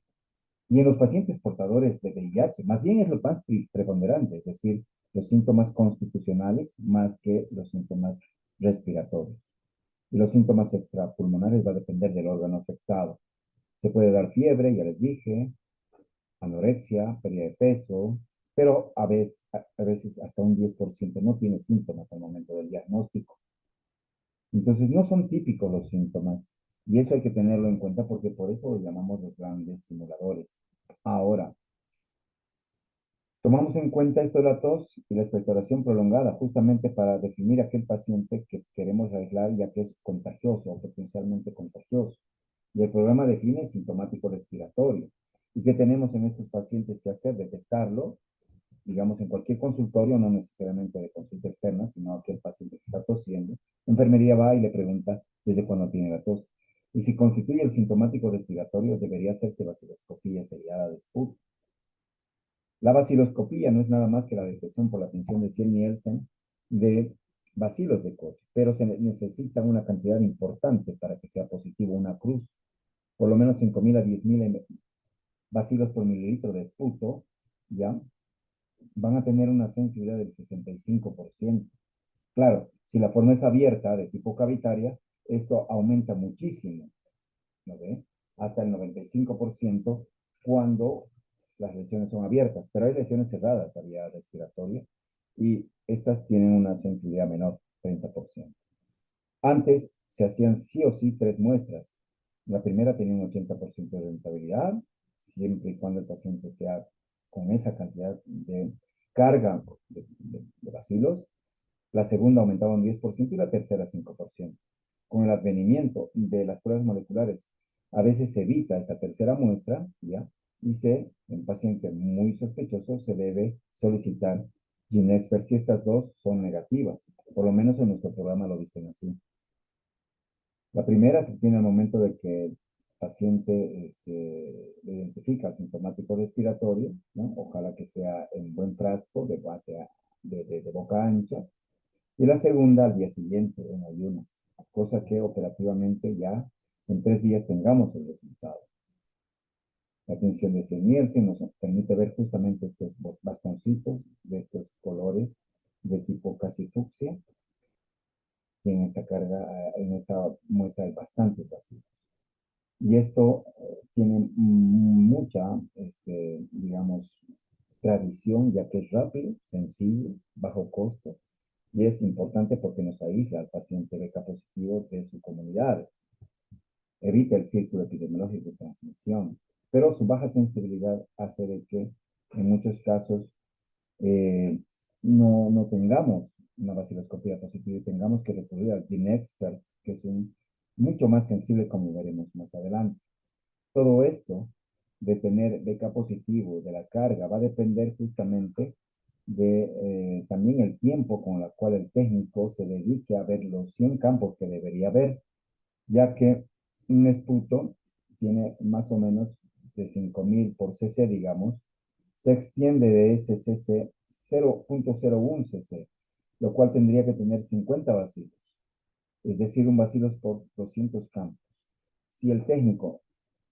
Y en los pacientes portadores de VIH, más bien es lo más preponderante, es decir, los síntomas constitucionales más que los síntomas respiratorios. Y los síntomas extrapulmonares va a depender del órgano afectado. Se puede dar fiebre, ya les dije, anorexia, pérdida de peso, pero a veces hasta un 10% no tiene síntomas al momento del diagnóstico. Entonces, no son típicos los síntomas y eso hay que tenerlo en cuenta porque por eso lo llamamos los grandes simuladores. Ahora, tomamos en cuenta esto de la tos y la expectoración prolongada justamente para definir aquel paciente que queremos aislar ya que es contagioso o potencialmente contagioso. Y el programa define sintomático respiratorio. ¿Y qué tenemos en estos pacientes que hacer? Detectarlo, digamos, en cualquier consultorio, no necesariamente de consulta externa, sino aquel paciente que está tosiendo. La enfermería va y le pregunta desde cuándo tiene la tos. Y si constituye el sintomático respiratorio, debería hacerse vaciloscopía seriada de esputo. La vaciloscopía no es nada más que la detección por la tensión de 100 Nielsen de bacilos de Koch, pero se necesita una cantidad importante para que sea positivo una cruz, por lo menos 5.000 a 10.000 bacilos por mililitro de esputo, ¿ya? Van a tener una sensibilidad del 65%. Claro, si la forma es abierta, de tipo cavitaria, esto aumenta muchísimo, ¿no ve? Hasta el 95% cuando las lesiones son abiertas, pero hay lesiones cerradas a vía respiratoria y estas tienen una sensibilidad menor, 30%. Antes se hacían sí o sí 3 muestras. La primera tenía un 80% de rentabilidad, siempre y cuando el paciente sea con esa cantidad de carga de bacilos. La segunda aumentaba un 10% y la tercera 5%. Con el advenimiento de las pruebas moleculares, a veces se evita esta tercera muestra, ¿ya? Y en paciente muy sospechoso, se debe solicitar GeneXpert si estas dos son negativas. Por lo menos en nuestro programa lo dicen así. La primera se obtiene al momento de que el paciente lo identifica asintomático respiratorio, ¿no? Ojalá que sea en buen frasco, de boca ancha. Y la segunda al día siguiente, en ayunas, cosa que operativamente ya en 3 días tengamos el resultado. La tensión de Nielsen nos permite ver justamente estos bastoncitos de estos colores de tipo casi fucsia, y en esta muestra hay bastantes vacilos. Y esto tiene mucha, digamos, tradición, ya que es rápido, sencillo, bajo costo, y es importante porque nos aísla al paciente beca positivo de su comunidad, evita el círculo epidemiológico de transmisión, pero su baja sensibilidad hace de que en muchos casos eh, no tengamos una vaciloscopía positiva y tengamos que recurrir al GeneXpert, que es mucho más sensible, como veremos más adelante. Todo esto de tener beca positivo, de la carga, va a depender justamente de también el tiempo con el cual el técnico se dedique a ver los 100 campos que debería ver, ya que un esputo tiene más o menos de 5.000 por cc, digamos, se extiende de ese cc 0.01 cc, lo cual tendría que tener 50 vacilos, es decir, un vacilos por 200 campos. Si el técnico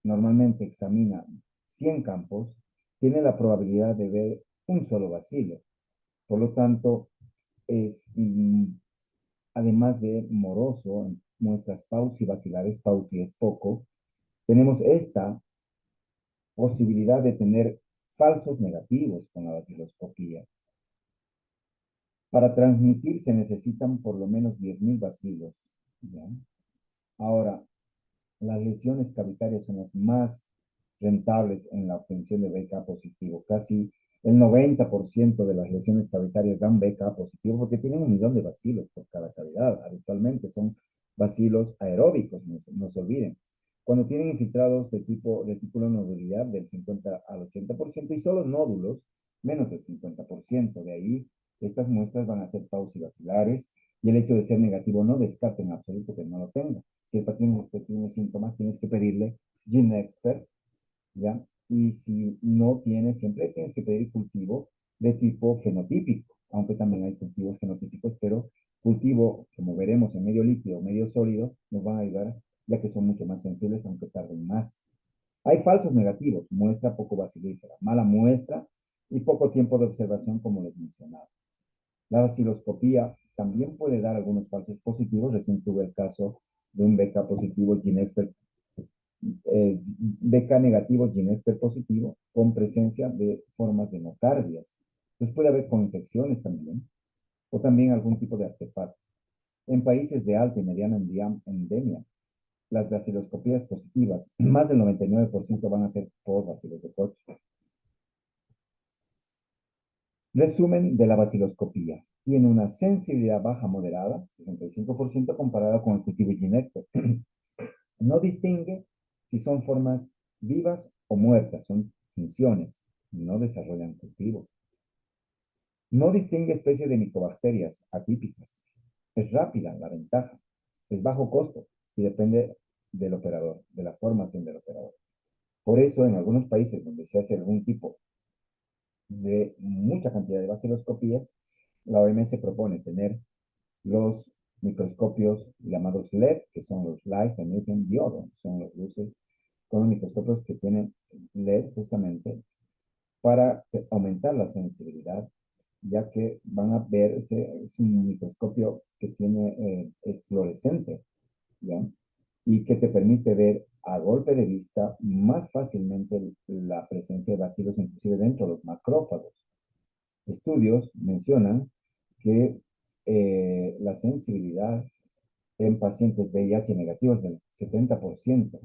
normalmente examina 100 campos, tiene la probabilidad de ver un solo vacilo. Por lo tanto, es además de moroso en muestras pausi vacilares, pausi es poco, tenemos esta posibilidad de tener falsos negativos con la vaciloscopía. Para transmitir se necesitan por lo menos 10.000 vacilos, ¿ya? Ahora, las lesiones cavitarias son las más rentables en la obtención de BK positivo. Casi el 90% de las lesiones cavitarias dan BK positivo porque tienen 1 millón de bacilos por cada cavidad. Habitualmente son bacilos aeróbicos, no se olviden. Cuando tienen infiltrados de tipo retículo nodularidad del 50 al 80% y solo nódulos, menos del 50%. De ahí, estas muestras van a ser pausivacilares y el hecho de ser negativo no descarta en absoluto que no lo tenga. Si el paciente tiene síntomas, tienes que pedirle GeneXpert, ¿ya? Y si no tiene, siempre tienes que pedir cultivo de tipo fenotípico, aunque también hay cultivos fenotípicos, pero cultivo, como veremos en medio líquido o medio sólido, nos van a ayudar, ya que son mucho más sensibles, aunque tarden más. Hay falsos negativos, muestra poco bacilífera, mala muestra y poco tiempo de observación, como les mencionaba. La vaciloscopía también puede dar algunos falsos positivos. Recién tuve el caso de un BK positivo, GeneXpert, BK negativo, GeneXpert positivo, con presencia de formas de nocardias. Entonces puede haber con infecciones también, o también algún tipo de artefacto. En países de alta y mediana endemia, las vaciloscopías positivas, más del 99% van a ser por vacilos de Koch. Resumen de la vaciloscopía. Tiene una sensibilidad baja moderada, 65%, comparada con el cultivo GeneXpert. No distingue si son formas vivas o muertas, son funciones, no desarrollan cultivos. No distingue especie de micobacterias atípicas. Es rápida la ventaja, es bajo costo y depende del operador, de la formación del operador. Por eso, en algunos países donde se hace algún tipo de mucha cantidad de vaciloscopías, la OMS propone tener los microscopios llamados LED, que son los Light Emitting Diode, son las luces con los microscopios que tienen LED justamente para aumentar la sensibilidad, ya que van a verse, es un microscopio que es fluorescente, ¿ya? Y que te permite ver a golpe de vista más fácilmente la presencia de bacilos, inclusive dentro de los macrófagos. Estudios mencionan que la sensibilidad en pacientes VIH negativos del 70%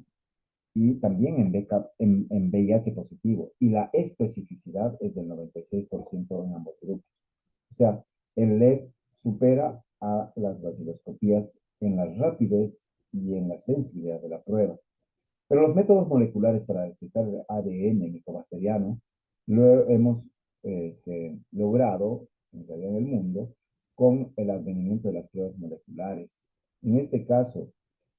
y también en VIH positivo, y la especificidad es del 96% en ambos grupos. O sea, el LED supera a las vaciloscopías en la rapidez y en la sensibilidad de la prueba. Pero los métodos moleculares para detectar el ADN micobacteriano lo hemos logrado en realidad en el mundo con el advenimiento de las pruebas moleculares. En este caso,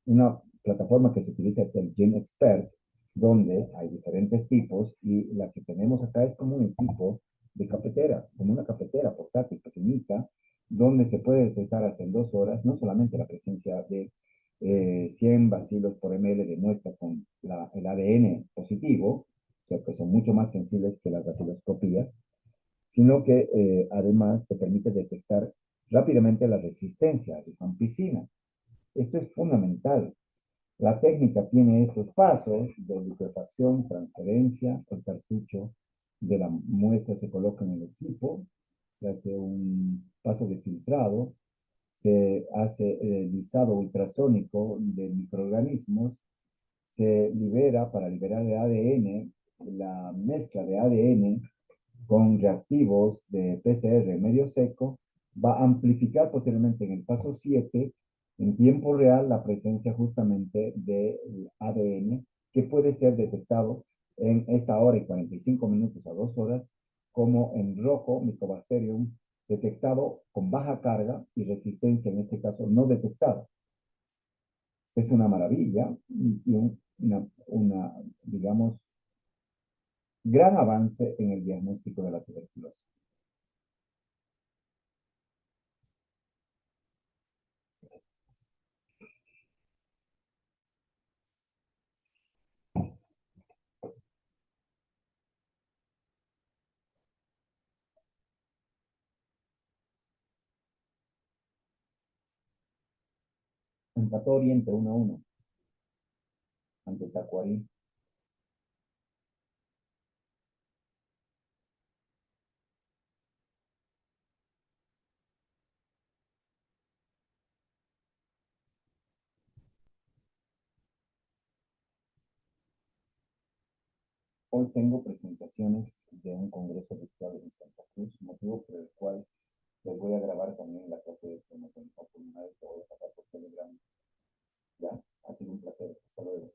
una plataforma que se utiliza es el GenExpert, donde hay diferentes tipos y la que tenemos acá es como un equipo de cafetera, como una cafetera portátil pequeñita, donde se puede detectar hasta en 2 horas no solamente la presencia de 100 bacilos por ml de muestra con el ADN positivo, o sea que son mucho más sensibles que las baciloscopías, sino que además te permite detectar rápidamente la resistencia a rifampicina. Esto es fundamental. La técnica tiene estos pasos de liquefacción, transferencia, el cartucho de la muestra se coloca en el equipo, se hace un paso de filtrado, se hace el lisado ultrasónico de microorganismos, se libera para liberar el ADN, la mezcla de ADN con reactivos de PCR medio seco, va a amplificar posteriormente en el paso 7 en tiempo real la presencia justamente del ADN que puede ser detectado en esta hora y 45 minutos a 2 horas como en rojo, Mycobacterium, detectado con baja carga y resistencia, en este caso no detectada. Es una maravilla y digamos, gran avance en el diagnóstico de la tuberculosis. Empató Oriente 1-1 ante Tacuarí. Hoy tengo presentaciones de un congreso virtual en Santa Cruz, motivo por el cual les voy a grabar también la clase de cromotomía pulmonar que voy a pasar por Telegram. Ya, ha sido un placer. Hasta luego.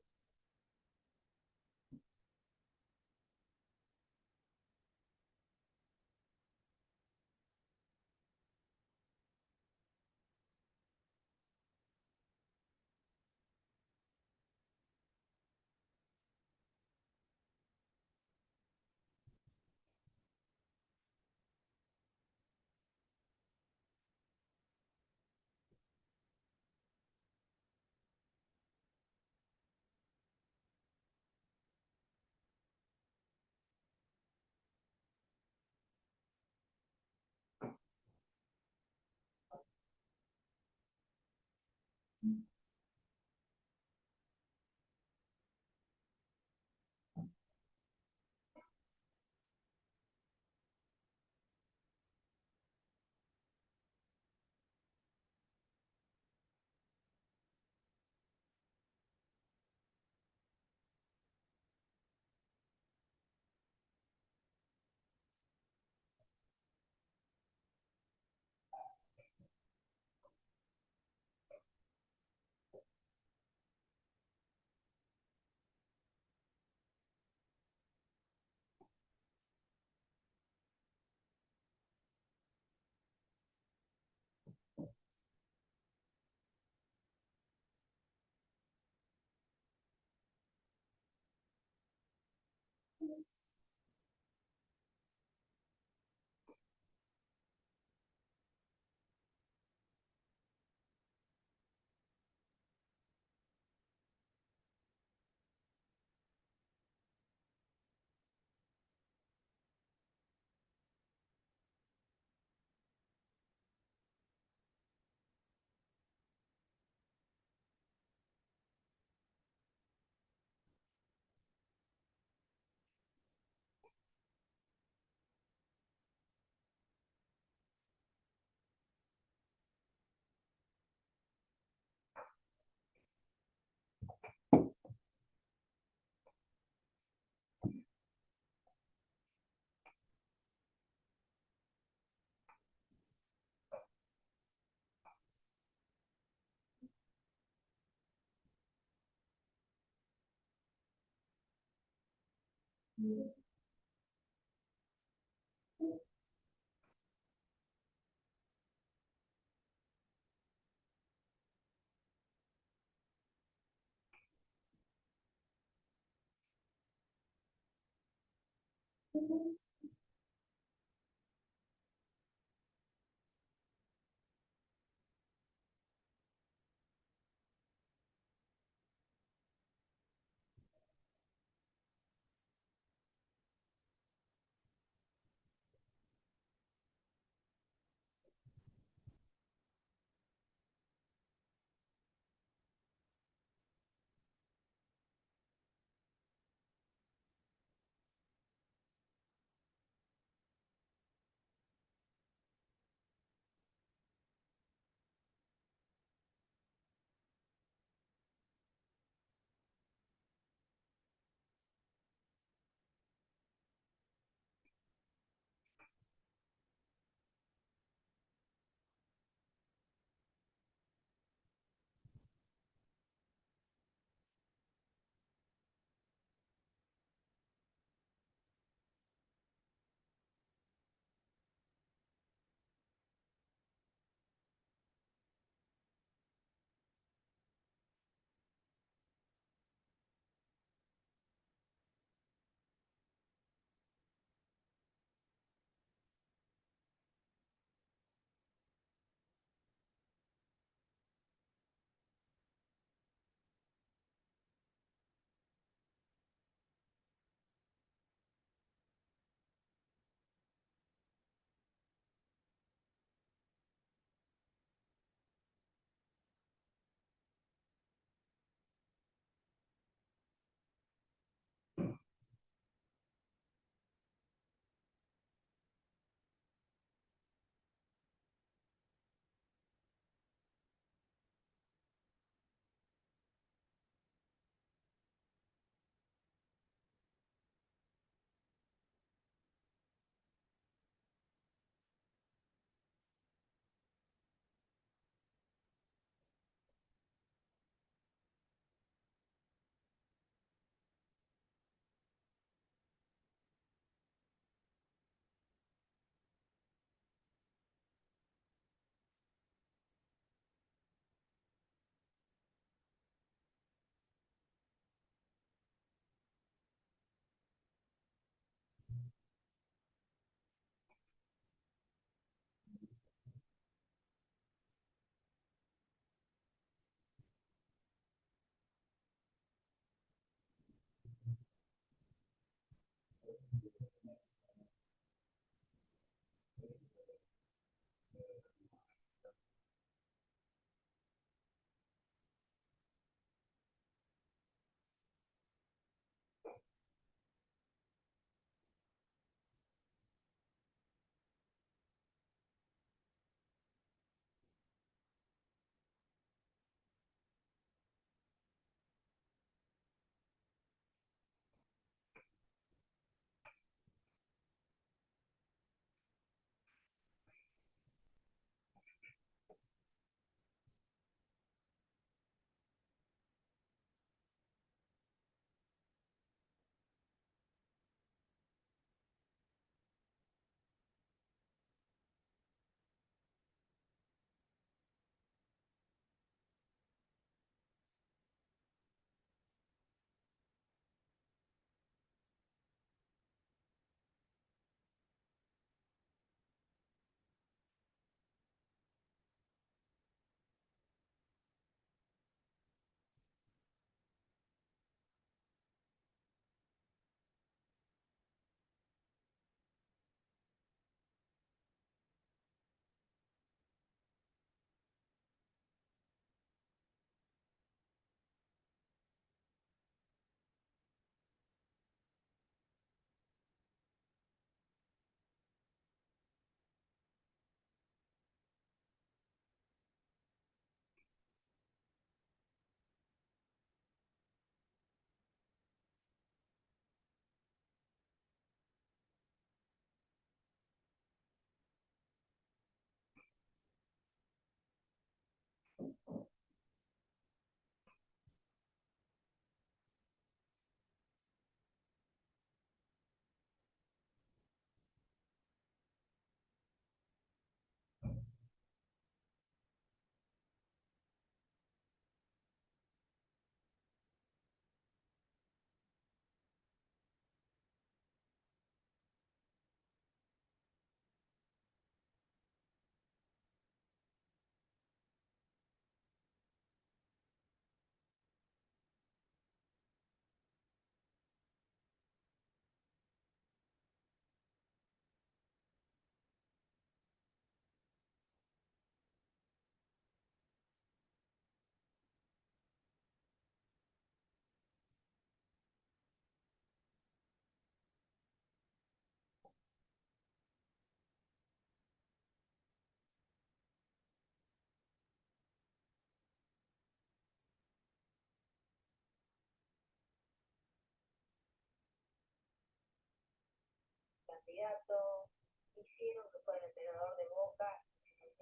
candidato, hicieron que fuera el entrenador de Boca,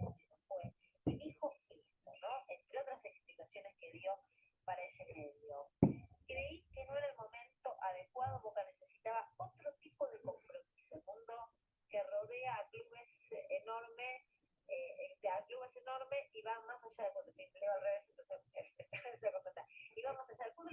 no fue. Y dijo esto, ¿no? Entre otras explicaciones que dio para ese medio. Creí que no era el momento adecuado, Boca necesitaba otro tipo de compromiso. El mundo que rodea a clubes enormes, a clubes enormes y va más allá del fútbol. Leo al revés, entonces y va más allá del fútbol.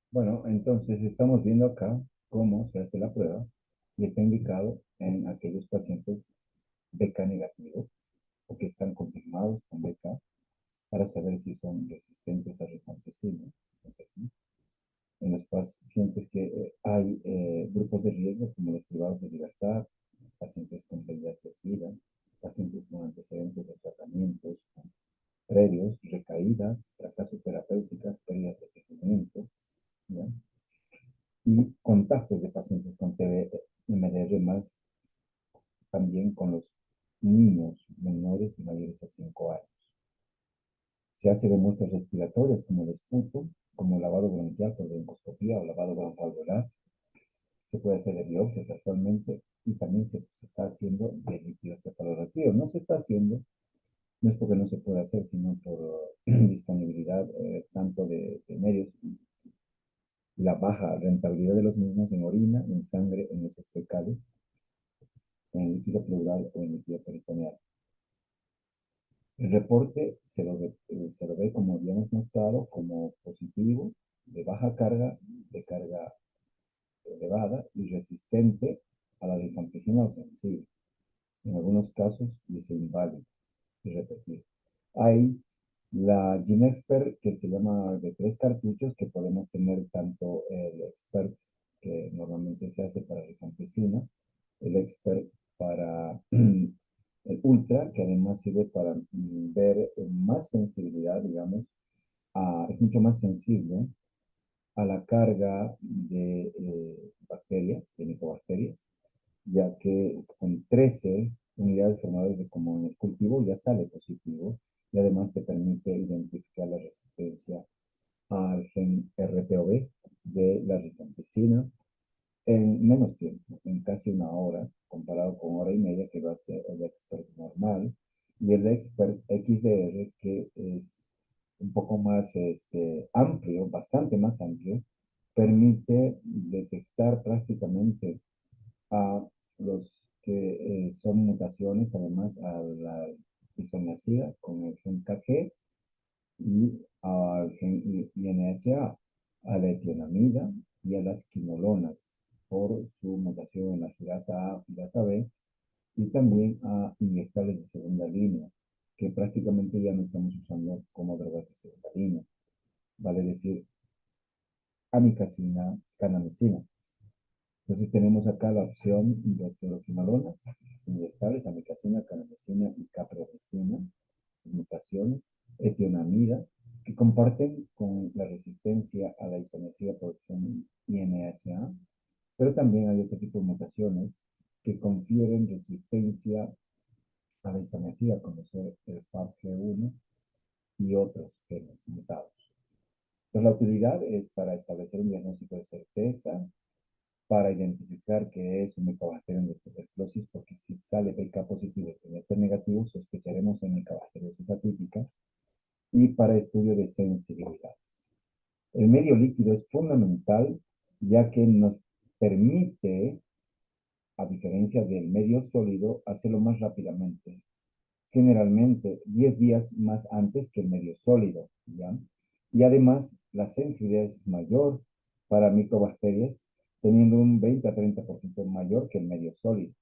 Bueno, entonces estamos viendo acá cómo se hace la prueba y está indicado en aquellos pacientes BK negativo o que están confirmados con BK para saber si son resistentes a rifampicina. Entonces, ¿sí? En los pacientes que hay grupos de riesgo como los privados de libertad, pacientes con VIH-Sida, pacientes con antecedentes de tratamientos previos, recaídas, fracasos terapéuticas, pérdidas de seguimiento, ¿ya? Y contactos de pacientes con TB MDR más también con los niños menores y mayores a 5 años. Se hace de muestras respiratorias como el esputo, como lavado bronquial por broncoscopía o lavado broncoalveolar. Se puede hacer de biopsias actualmente y también se está haciendo de líquidos cefalorraquídeos. No se está haciendo, no es porque no se puede hacer, sino por disponibilidad tanto de medios y la baja rentabilidad de los mismos en orina, en sangre, en heces fecales, en líquido pleural o en líquido peritoneal. El reporte se lo ve, como habíamos mostrado, como positivo, de baja carga, de carga elevada y resistente a la rifampicina o sensible. En algunos casos dice inválido y repetir. Hay la GeneXpert que se llama de 3 cartuchos que podemos tener tanto el Expert que normalmente se hace para rifampicina, el Expert para el Ultra que además sirve para ver más sensibilidad, digamos, es mucho más sensible a la carga de bacterias, de micobacterias, ya que con 13 unidades formadoras de como en el cultivo ya sale positivo y además te permite identificar la resistencia al gen RPOB de la rifampicina en menos tiempo, en casi una hora, comparado con hora y media que va a ser el expert normal y el expert XDR que es un poco más amplio, bastante más amplio, permite detectar prácticamente a los que son mutaciones, además a la isoniazida con el gen KG y al gen INHA, a la etionamida y a las quinolonas por su mutación en la girasa A, girasa B, y también a inyectables de segunda línea, que prácticamente ya no estamos usando como drogas de segunda línea, vale decir, amicacina, canamicina. Entonces tenemos acá la opción de fluoroquinolonas, inyectables, amicacina, canamicina y capreomicina, mutaciones, etionamida, que comparten con la resistencia a la isoniazida por gen INHA, pero también hay otro tipo de mutaciones que confieren resistencia a la isoniazida, como ser el FABG1 y otros genes mutados. Entonces, la utilidad es para establecer un diagnóstico de certeza, para identificar que es un micobacterium de tuberculosis, porque si sale BK positivo y TB negativo, sospecharemos en micobacteriosis atípica, y para estudio de sensibilidad. El medio líquido es fundamental, ya que nos permite, a diferencia del medio sólido, hacerlo más rápidamente. Generalmente 10 días más antes que el medio sólido, ¿ya? Y además la sensibilidad es mayor para micobacterias, teniendo un 20 a 30% mayor que el medio sólido.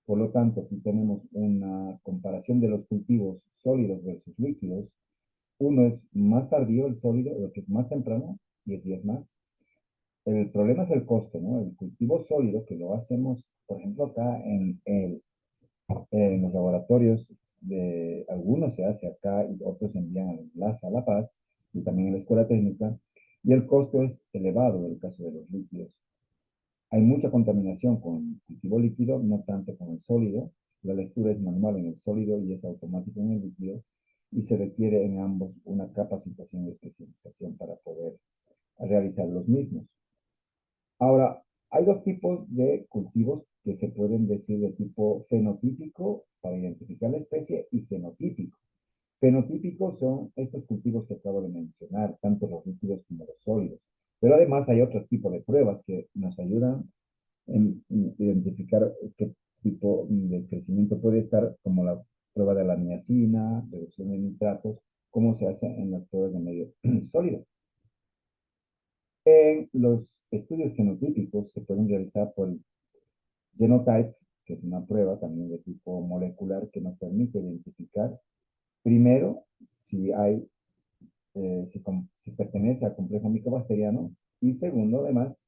Por lo tanto, aquí tenemos una comparación de los cultivos sólidos versus líquidos. Uno es más tardío, el sólido, el otro es más temprano, 10 días más. El problema es el costo, ¿no? El cultivo sólido, que lo hacemos, por ejemplo, acá en los laboratorios de algunos se hace acá y otros envían al enlace a La Paz y también en la escuela técnica, y el costo es elevado en el caso de los líquidos. Hay mucha contaminación con cultivo líquido, no tanto con el sólido. La lectura es manual en el sólido y es automática en el líquido, y se requiere en ambos una capacitación y especialización para poder realizar los mismos. Ahora, hay dos tipos de cultivos que se pueden decir de tipo fenotípico para identificar la especie y genotípico. Fenotípicos son estos cultivos que acabo de mencionar, tanto los líquidos como los sólidos. Pero además hay otros tipos de pruebas que nos ayudan en identificar qué tipo de crecimiento puede estar, como la prueba de la niacina, reducción de nitratos, como se hace en las pruebas de medio sólido. En los estudios genotípicos se pueden realizar por genotype, que es una prueba también de tipo molecular que nos permite identificar primero si hay, si pertenece al complejo micobacteriano, y segundo, además,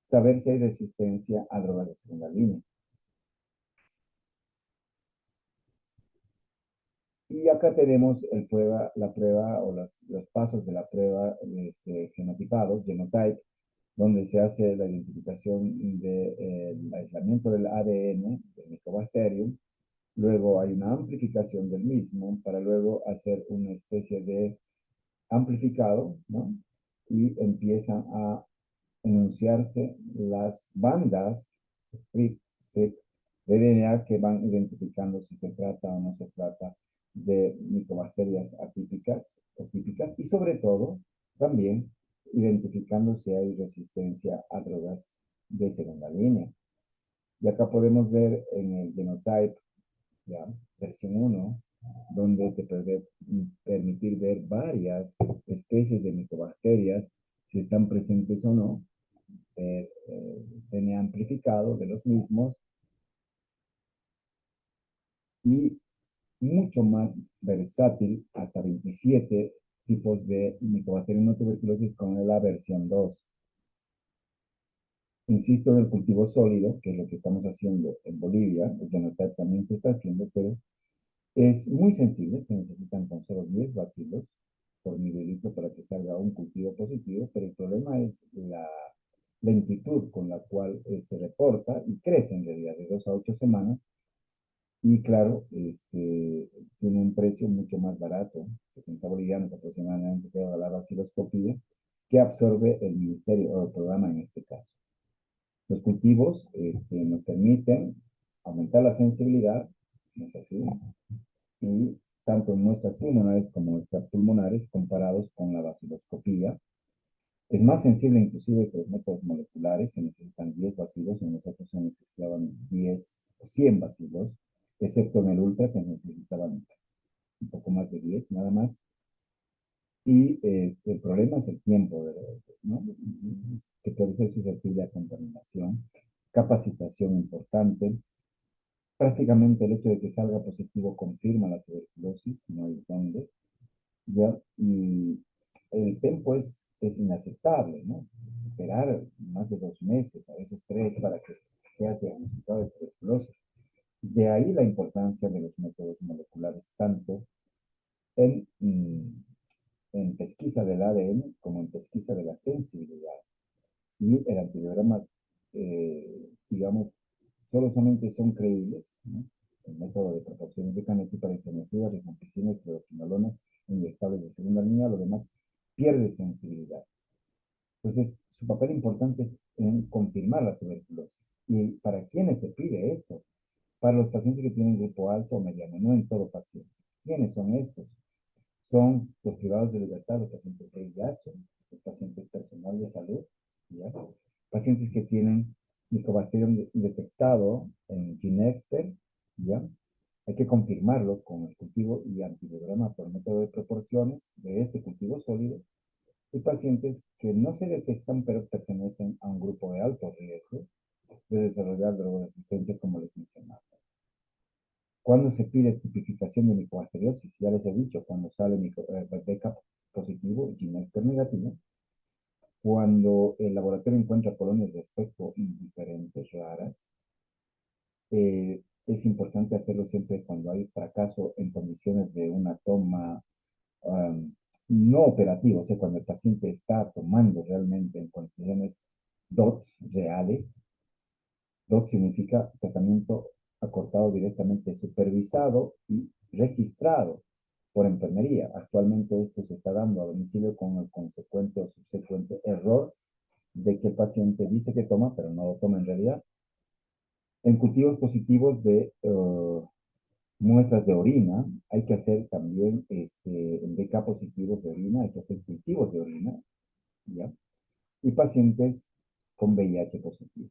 saber si hay resistencia a drogas de segunda línea. Y acá tenemos la prueba o los pasos de la prueba genotipado, genotype, donde se hace la identificación del aislamiento del ADN del Mycobacterium. Luego hay una amplificación del mismo para luego hacer una especie de amplificado, ¿no? Y empiezan a enunciarse las bandas strip de DNA que van identificando si se trata o no se trata de micobacterias atípicas o típicas, y sobre todo también identificando si hay resistencia a drogas de segunda línea. Y acá podemos ver en el genotype, ya, versión 1, donde te puede permitir ver varias especies de micobacterias, si están presentes o no, DNA amplificado de los mismos, y mucho más versátil, hasta 27 tipos de micobacterias no tuberculosis con la versión 2. Insisto en el cultivo sólido, que es lo que estamos haciendo en Bolivia, el genotype también se está haciendo, pero es muy sensible, se necesitan tan solo 10 bacilos por mililitro para que salga un cultivo positivo, pero el problema es la lentitud con la cual se reporta y crece en realidad de 2 a 8 semanas. Y claro, tiene un precio mucho más barato, 60 bolivianos aproximadamente, que la vaciloscopía, que absorbe el ministerio o el programa en este caso. Los cultivos nos permiten aumentar la sensibilidad, ¿no es así? Y tanto muestras pulmonares como extrapulmonares comparados con la vaciloscopía. Es más sensible inclusive que los métodos moleculares, se necesitan 10 bacilos, en nosotros se necesitaban 10 o 100 bacilos, excepto en el ultra que necesitaban un poco más de 10 nada más. Y el problema es el tiempo, ¿no? Que puede ser susceptible a contaminación, capacitación importante. Prácticamente el hecho de que salga positivo confirma la tuberculosis, no hay dónde, ¿ya? Y el tiempo es inaceptable, ¿no? Esperar más de 2 meses, a veces 3, para que seas diagnosticado de tuberculosis. De ahí la importancia de los métodos moleculares, tanto en, en pesquisa del ADN como en pesquisa de la sensibilidad. Y el antibiograma, digamos, solamente son creíbles, ¿no? El método de proporciones de Canetti para isomecidas, rifampicinas, fluoroquinolonas, inyectables de segunda línea, lo demás pierde sensibilidad. Entonces, su papel importante es en confirmar la tuberculosis. ¿Y para quiénes se pide esto? Para los pacientes que tienen grupo alto o mediano, no en todo paciente. ¿Quiénes son estos? Son los privados de libertad, los pacientes de VIH, los pacientes personal de salud, ¿ya? Pacientes que tienen Mycobacterium detectado en GeneXpert, ¿ya? Hay que confirmarlo con el cultivo y antibiograma por método de proporciones de este cultivo sólido. Y pacientes que no se detectan pero pertenecen a un grupo de alto riesgo de desarrollar drogoresistencia, como les mencionaba. ¿Cuándo se pide tipificación de micobacteriosis? Ya les he dicho, cuando sale BK positivo y GeneXpert negativo. Cuando el laboratorio encuentra colonias de aspecto indiferentes, raras. es importante hacerlo siempre cuando hay fracaso en condiciones de una toma um, no operativa, o sea, cuando el paciente está tomando realmente en condiciones DOTS reales. DOT significa tratamiento acortado directamente supervisado y registrado por enfermería. Actualmente esto se está dando a domicilio con el consecuente o subsecuente error de que el paciente dice que toma, pero no lo toma en realidad. En cultivos positivos de muestras de orina, hay que hacer también, en BK positivos de orina, hay que hacer cultivos de orina, ¿ya? Y pacientes con VIH positivo.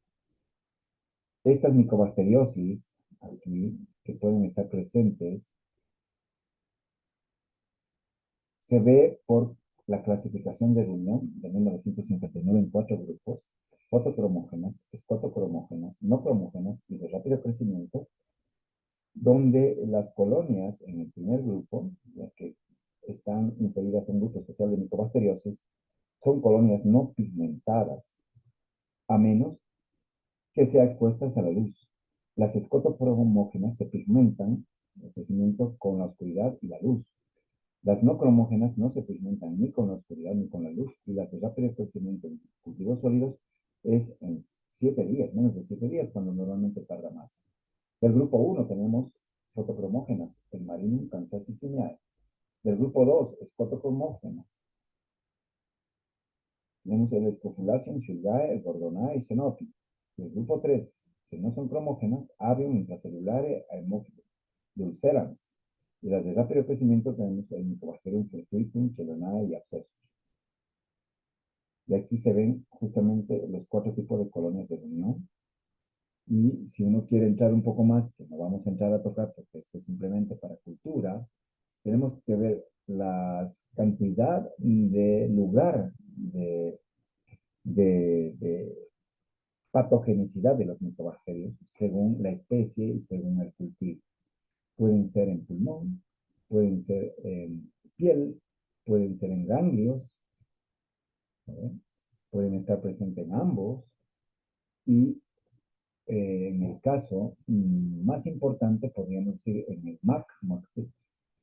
Estas micobacteriosis aquí, que pueden estar presentes, se ve por la clasificación de Ruñón de 1959 en 4 grupos: fotocromógenas, escotocromógenas, no cromógenas y de rápido crecimiento, donde las colonias en el primer grupo, ya que están inferidas en grupo especial de micobacteriosis, son colonias no pigmentadas, a menos que sean expuestas a la luz. Las escotocromógenas se pigmentan el crecimiento con la oscuridad y la luz. Las no cromógenas no se pigmentan ni con la oscuridad ni con la luz, y las de rápido crecimiento en cultivos sólidos es en 7 días, menos de 7 días, cuando normalmente tarda más. Del grupo 1 tenemos fotocromógenas, el Marinum, Kansas y Simiae. Del grupo 2, escotocromógenas, tenemos el Scrofulaceum, Shulgae, el Gordonae y Cenopi. Del grupo 3, que no son cromógenas, Avium, Intracelulare, Aemophilum, Dulcerans. Y las de rápido crecimiento tenemos el Mycobacterium fortuitum, Chelonae y Abscessus. Y aquí se ven justamente los 4 tipos de colonias de reunión. Y si uno quiere entrar un poco más, que no vamos a entrar a tocar porque esto es simplemente para cultura, tenemos que ver la cantidad de lugar de patogenicidad de los micobacterios según la especie y según el cultivo. Pueden ser en pulmón, pueden ser en piel, pueden ser en ganglios, ¿eh? Pueden estar presentes en ambos, y en el caso más importante, podríamos decir, en el MAC,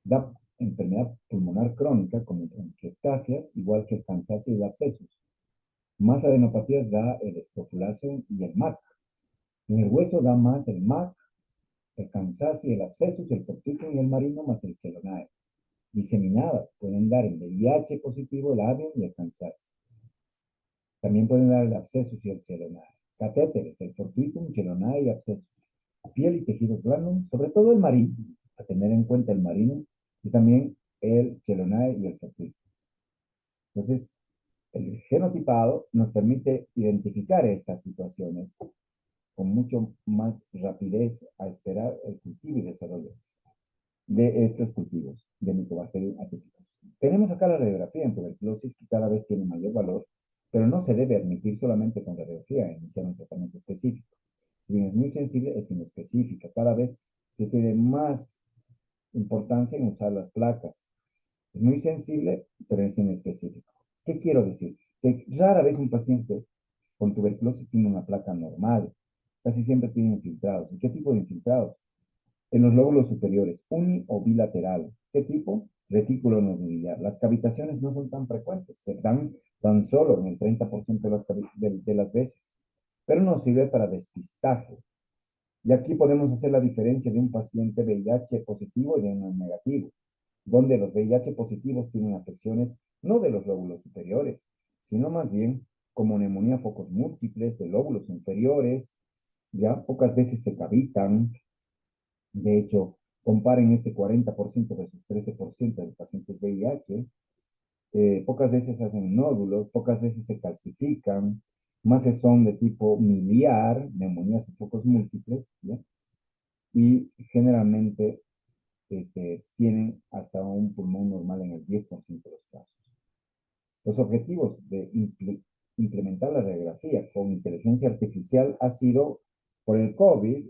da enfermedad pulmonar crónica como bronquiectasias, igual que el cansancio y el abscesos. Más adenopatías da el escrofulaceum y el MAC. En el hueso da más el MAC, el cansancio, el abscesus, el fortuitum y el marino, más el chelonae. Diseminadas pueden dar el VIH positivo, el avium y el cansancio. También pueden dar el abscesus y el chelonae. Catéteres, el fortuitum, chelonae y abscesus. Piel y tejidos blandos, sobre todo el marino, a tener en cuenta el marino, y también el chelonae y el fortuitum. Entonces, el genotipado nos permite identificar estas situaciones con mucho más rapidez a esperar el cultivo y desarrollo de estos cultivos de micobacterium atípicos. Tenemos acá la radiografía en tuberculosis, que cada vez tiene mayor valor, pero no se debe admitir solamente con radiografía a iniciar un tratamiento específico. Si bien es muy sensible, es inespecífica. Cada vez se tiene más importancia en usar las placas. Es muy sensible, pero es inespecífico. ¿Qué quiero decir? Que rara vez un paciente con tuberculosis tiene una placa normal. Casi siempre tiene infiltrados. ¿Y qué tipo de infiltrados? En los lóbulos superiores, uni o bilateral. ¿Qué tipo? Retículo nodular. Las cavitaciones no son tan frecuentes, se dan tan solo en el 30% de las veces, pero nos sirve para despistaje. Y aquí podemos hacer la diferencia de un paciente VIH positivo y de uno negativo, donde los VIH positivos tienen afecciones no de los lóbulos superiores, sino más bien como neumonía focos múltiples de lóbulos inferiores, ya pocas veces se cavitan. De hecho, comparen este 40% versus 13% de pacientes VIH, pocas veces hacen nódulos, pocas veces se calcifican, más son de tipo miliar, neumonías de focos múltiples, ¿ya? Y generalmente tienen hasta un pulmón normal en el 10% de los casos. Los objetivos de implementar la radiografía con inteligencia artificial ha sido por el COVID,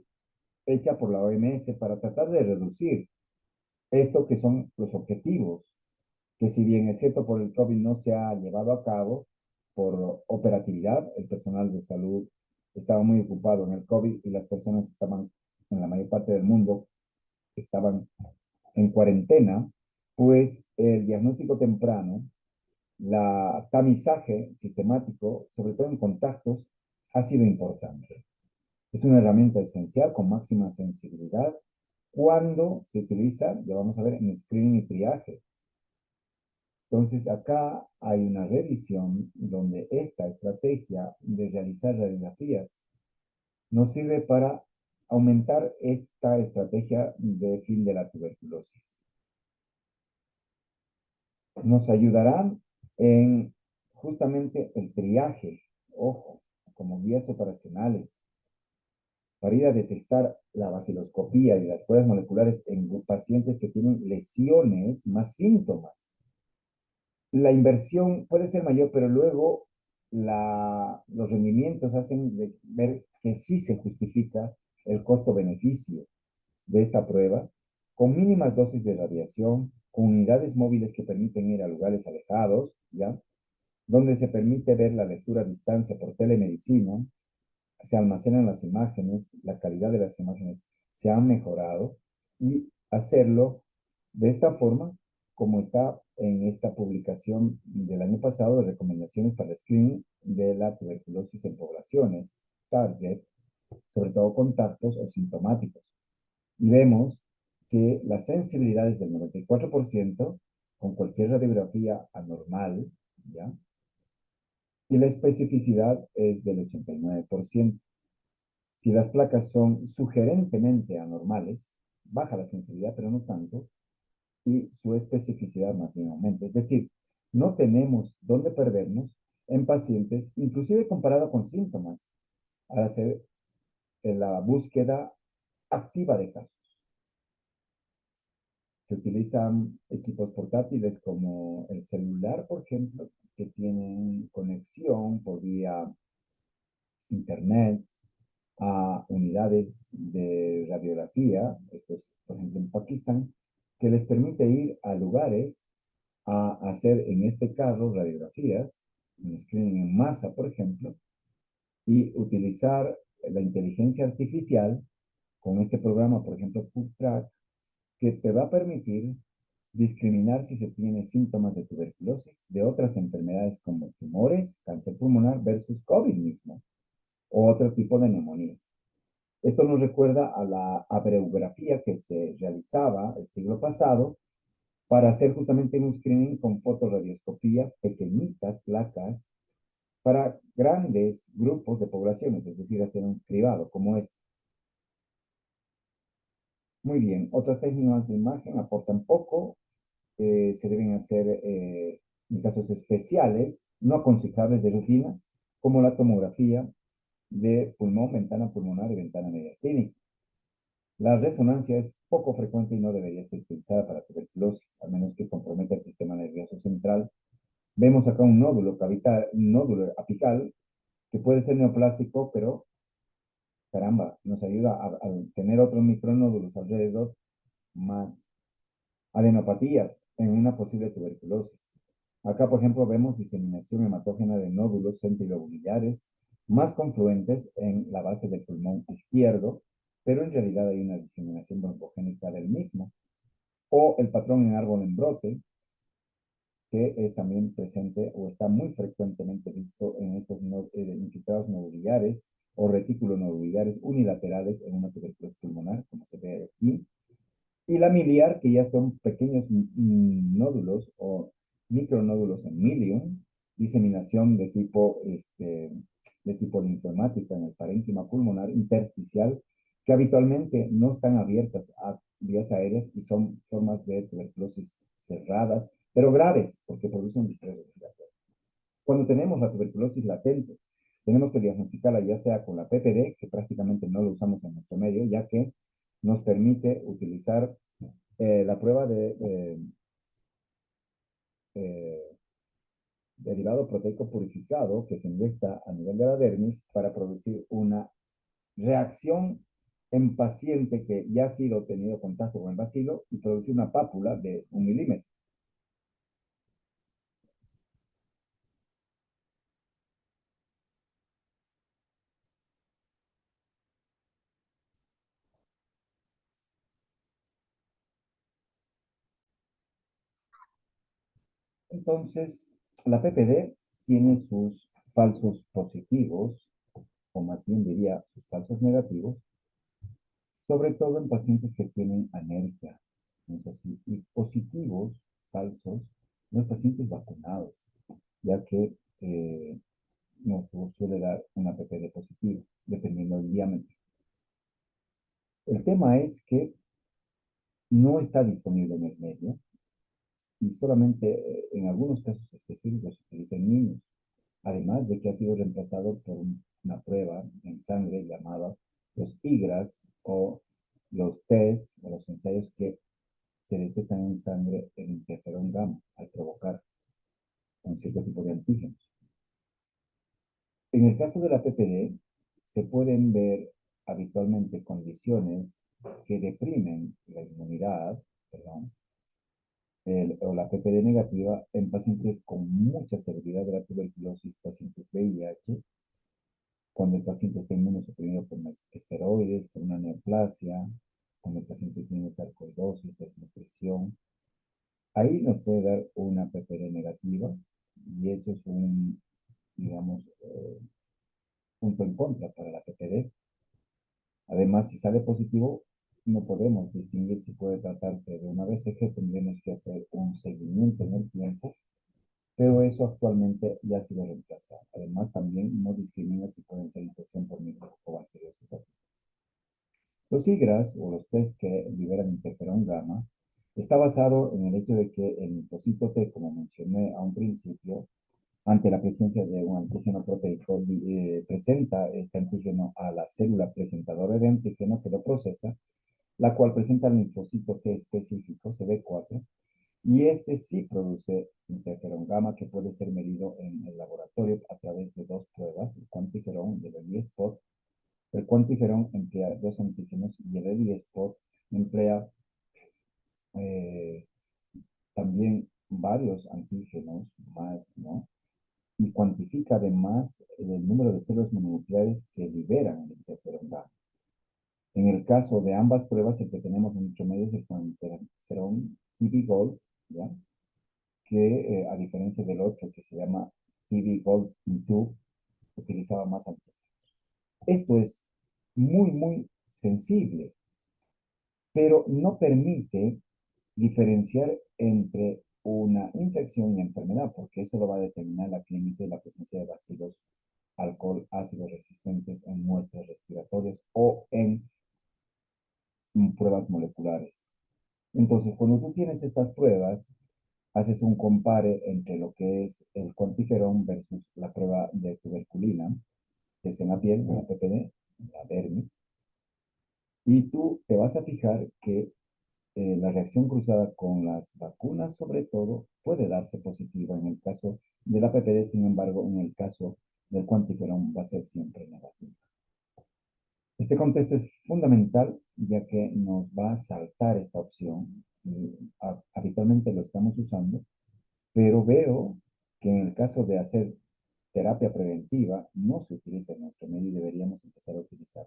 hecha por la OMS para tratar de reducir esto, que son los objetivos, que si bien es cierto por el COVID no se ha llevado a cabo por operatividad, el personal de salud estaba muy ocupado en el COVID y las personas estaban en la mayor parte del mundo estaban en cuarentena, pues el diagnóstico temprano, la tamizaje sistemático, sobre todo en contactos, ha sido importante. Es una herramienta esencial con máxima sensibilidad cuando se utiliza, ya vamos a ver, en screening y triaje. Entonces, acá hay una revisión donde esta estrategia de realizar radiografías nos sirve para aumentar esta estrategia de fin de la tuberculosis. Nos ayudarán en justamente el triaje, ojo, como guías operacionales, para ir a detectar la baciloscopía y las pruebas moleculares en pacientes que tienen lesiones más síntomas. La inversión puede ser mayor, pero luego los rendimientos hacen ver que sí se justifica el costo-beneficio de esta prueba, con mínimas dosis de radiación, con unidades móviles que permiten ir a lugares alejados, ¿ya? Donde se permite ver la lectura a distancia por telemedicina, se almacenan las imágenes, la calidad de las imágenes se ha mejorado y hacerlo de esta forma, como está en esta publicación del año pasado de recomendaciones para el screening de la tuberculosis en poblaciones, target, sobre todo contactos o sintomáticos. Y vemos que la sensibilidad es del 94% con cualquier radiografía anormal, ¿ya? Y la especificidad es del 89%. Si las placas son sugerentemente anormales, baja la sensibilidad, pero no tanto, y su especificidad más bien aumenta. Es decir, no tenemos dónde perdernos en pacientes, inclusive comparado con síntomas, al hacer la búsqueda activa de casos. Se utilizan equipos portátiles como el celular, por ejemplo, que tienen conexión por vía internet a unidades de radiografía, esto es, por ejemplo, en Pakistán, que les permite ir a lugares a hacer, en este caso, radiografías, un screening en masa, por ejemplo, y utilizar la inteligencia artificial con este programa, por ejemplo, PubTrack, que te va a permitir discriminar si se tiene síntomas de tuberculosis, de otras enfermedades como tumores, cáncer pulmonar versus COVID mismo, o otro tipo de neumonías. Esto nos recuerda a la abreografía que se realizaba el siglo pasado para hacer justamente un screening con fotoradioscopía, pequeñitas placas, para grandes grupos de poblaciones, es decir, hacer un cribado como este. Muy bien, otras técnicas de imagen aportan poco, se deben hacer en casos especiales, no aconsejables de rutina, como la tomografía de pulmón, ventana pulmonar y ventana mediastínica. La resonancia es poco frecuente y no debería ser utilizada para tuberculosis, a menos que comprometa el sistema nervioso central. Vemos acá un nódulo cavital, un nódulo apical, que puede ser neoplásico, pero caramba, nos ayuda a tener otros micronódulos alrededor, más adenopatías en una posible tuberculosis. Acá, por ejemplo, vemos diseminación hematógena de nódulos centrilobulares más confluentes en la base del pulmón izquierdo, pero en realidad hay una diseminación broncogénica del mismo. O el patrón en árbol en brote, que es también presente o está muy frecuentemente visto en estos infiltrados nodulares o retículos nodulares unilaterales en una tuberculosis pulmonar, como se ve aquí. Y la miliar, que ya son pequeños nódulos o micronódulos en milium, diseminación de tipo linfohemática en el parénquima pulmonar intersticial, que habitualmente no están abiertas a vías aéreas y son formas de tuberculosis cerradas, pero graves, porque producen distrés respiratorio. Cuando tenemos la tuberculosis latente, tenemos que diagnosticarla ya sea con la PPD, que prácticamente no lo usamos en nuestro medio, ya que nos permite utilizar la prueba de derivado proteico purificado que se inyecta a nivel de la dermis para producir una reacción en paciente que ya ha sido tenido contacto con el bacilo y producir una pápula de 1 milímetro. Entonces, la PPD tiene sus falsos positivos, o más bien diría sus falsos negativos, sobre todo en pacientes que tienen alergia, ¿no es así? Y positivos, falsos, en los pacientes vacunados, ya que nos suele dar una PPD positiva, dependiendo del diámetro. El tema es que no está disponible en el medio y solamente en algunos casos específicos se utiliza en niños, además de que ha sido reemplazado por una prueba en sangre llamada los IGRAS o los tests o los ensayos que se detectan en sangre el interferón gamma al provocar un cierto tipo de antígenos. En el caso de la PPD, se pueden ver habitualmente condiciones que deprimen la inmunidad, perdón, o la PPD negativa en pacientes con mucha severidad de la tuberculosis, pacientes VIH, cuando el paciente está inmunosuprimido por esteroides, por una neoplasia, cuando el paciente tiene sarcoidosis, desnutrición. Ahí nos puede dar una PPD negativa y eso es un, digamos, punto en contra para la PPD. Además, si sale positivo, no podemos distinguir si puede tratarse de una BCG, tendremos que hacer un seguimiento en el tiempo, pero eso actualmente ya ha sido reemplazado. Además, también no discrimina si pueden ser infección por micro o bacteriosis. Los IGRAS, o los test que liberan interferón gamma, está basado en el hecho de que el linfocito T, como mencioné a un principio, ante la presencia de un antígeno proteico, presenta este antígeno a la célula presentadora de antígeno que lo procesa, la cual presenta el linfocito T específico, CD4, y este sí produce interferón gamma que puede ser medido en el laboratorio a través de dos pruebas, el cuantiferón y el ELISpot. El cuantiferón emplea dos antígenos y el ELISpot emplea eh, también varios antígenos más, ¿no? Y cuantifica además el número de células mononucleares que liberan el interferón gamma. En el caso de ambas pruebas, el que tenemos en nuestro medio es el cuantiferón TB Gold, ¿ya? Que a diferencia del otro que se llama TB Gold 2, utilizaba más antígenos. Esto es muy sensible, pero no permite diferenciar entre una infección y enfermedad, porque eso lo va a determinar la clínica y la presencia de bacilos, alcohol, ácidos resistentes en muestras respiratorias o en pruebas moleculares. Entonces, cuando tú tienes estas pruebas, haces un compare entre lo que es el cuantiferón versus la prueba de tuberculina, que es en la piel, en la PPD, en la dermis, y tú te vas a fijar que la reacción cruzada con las vacunas, sobre todo, puede darse positiva en el caso de la PPD, sin embargo, en el caso del cuantiferón va a ser siempre negativa. Este contexto es fundamental ya que nos va a saltar esta opción y habitualmente lo estamos usando, pero veo que en el caso de hacer terapia preventiva no se utiliza en nuestro medio y deberíamos empezar a utilizar.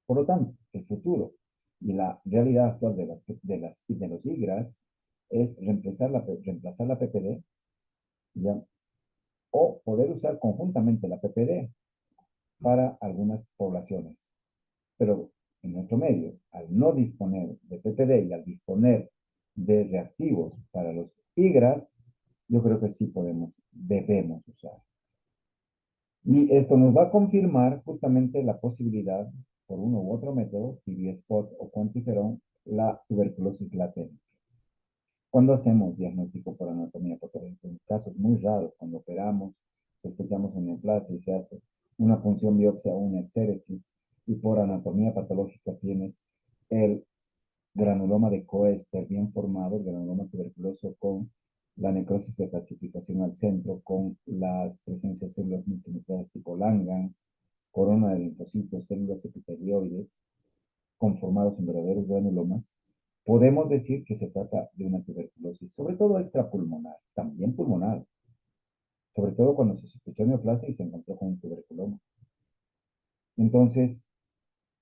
Por lo tanto, el futuro y la realidad actual de los IGRAS es reemplazar la PPD, ¿ya? O poder usar conjuntamente la PPD para algunas poblaciones. Pero en nuestro medio, al no disponer de PPD y al disponer de reactivos para los IGRAS, yo creo que sí debemos usar. Y esto nos va a confirmar justamente la posibilidad, por uno u otro método, TB-Spot o cuantiferón, la tuberculosis latente. Cuando hacemos diagnóstico por anatomía patológica, en casos muy raros, cuando operamos, sospechamos una neoplasia y se hace una punción biopsia o una exéresis, y por anatomía patológica tienes el granuloma de Koester bien formado, el granuloma tuberculoso con la necrosis de clasificación al centro, con las presencias de células multinucleares tipo Langhans, corona de linfocitos, células epitelioides, conformados en verdaderos granulomas, podemos decir que se trata de una tuberculosis, sobre todo extrapulmonar, también pulmonar, sobre todo cuando se sospechó neoplasia y se encontró con un tuberculoma. Entonces,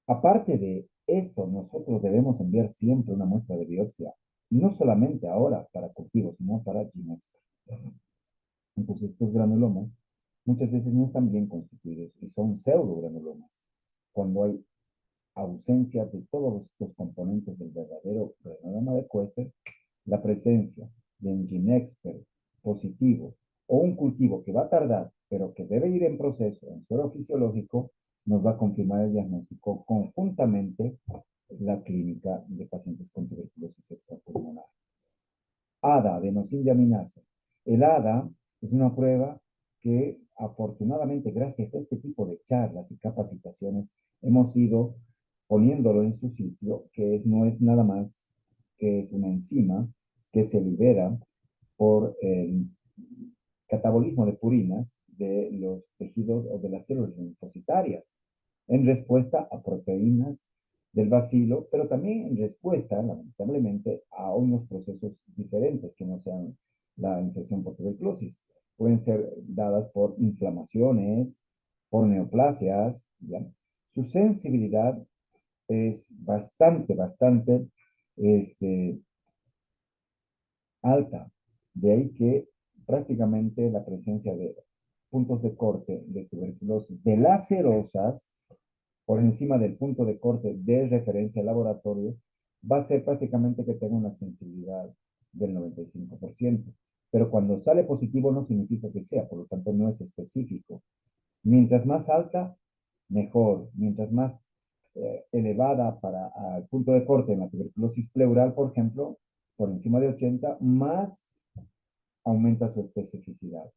aparte de esto, nosotros debemos enviar siempre una muestra de biopsia no solamente ahora para cultivos, sino para Ginexpert. Entonces, estos granulomas muchas veces no están bien constituidos y son pseudogranulomas. Cuando hay ausencia de todos estos componentes del verdadero granuloma de Koester, la presencia de un Ginexpert positivo o un cultivo que va a tardar, pero que debe ir en proceso en suero fisiológico, nos va a confirmar el diagnóstico conjuntamente la clínica de pacientes con tuberculosis extrapulmonar. ADA, adenosíndiaminasa. El ADA es una prueba que afortunadamente gracias a este tipo de charlas y capacitaciones hemos ido poniéndolo en su sitio, que no es nada más que es una enzima que se libera por el catabolismo de purinas de los tejidos o de las células linfocitarias en respuesta a proteínas del bacilo, pero también en respuesta, lamentablemente, a unos procesos diferentes que no sean la infección por tuberculosis. Pueden ser dadas por inflamaciones, por neoplasias, ¿ya? Su sensibilidad es bastante alta. De ahí que prácticamente la presencia de puntos de corte de tuberculosis de las serosas por encima del punto de corte de referencia al laboratorio va a ser prácticamente que tenga una sensibilidad del 95%. Pero cuando sale positivo no significa que sea, por lo tanto no es específico. Mientras más alta, mejor. Mientras más elevada para el punto de corte en la tuberculosis pleural, por ejemplo, por encima de 80, más aumenta su especificidad.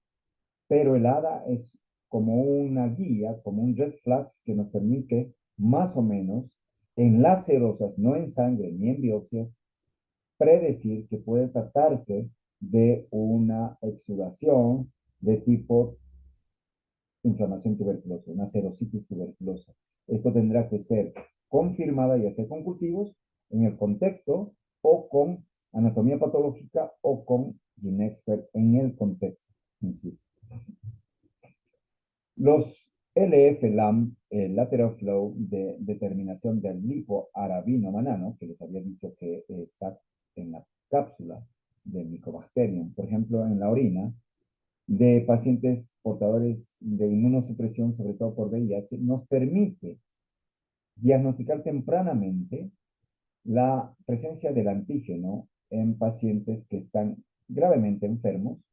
Pero el ADA es como una guía, como un red flags que nos permite más o menos en las serosas, no en sangre ni en biopsias, predecir que puede tratarse de una exudación de tipo inflamación tuberculosa, una serositis tuberculosa. Esto tendrá que ser confirmada ya sea con cultivos en el contexto o con anatomía patológica o con Ginexpert en el contexto, insisto. Los LF-LAM, el lateral flow de determinación del lipoarabino manano, que les había dicho que está en la cápsula del Mycobacterium, por ejemplo, en la orina, de pacientes portadores de inmunosupresión, sobre todo por VIH, nos permite diagnosticar tempranamente la presencia del antígeno en pacientes que están gravemente enfermos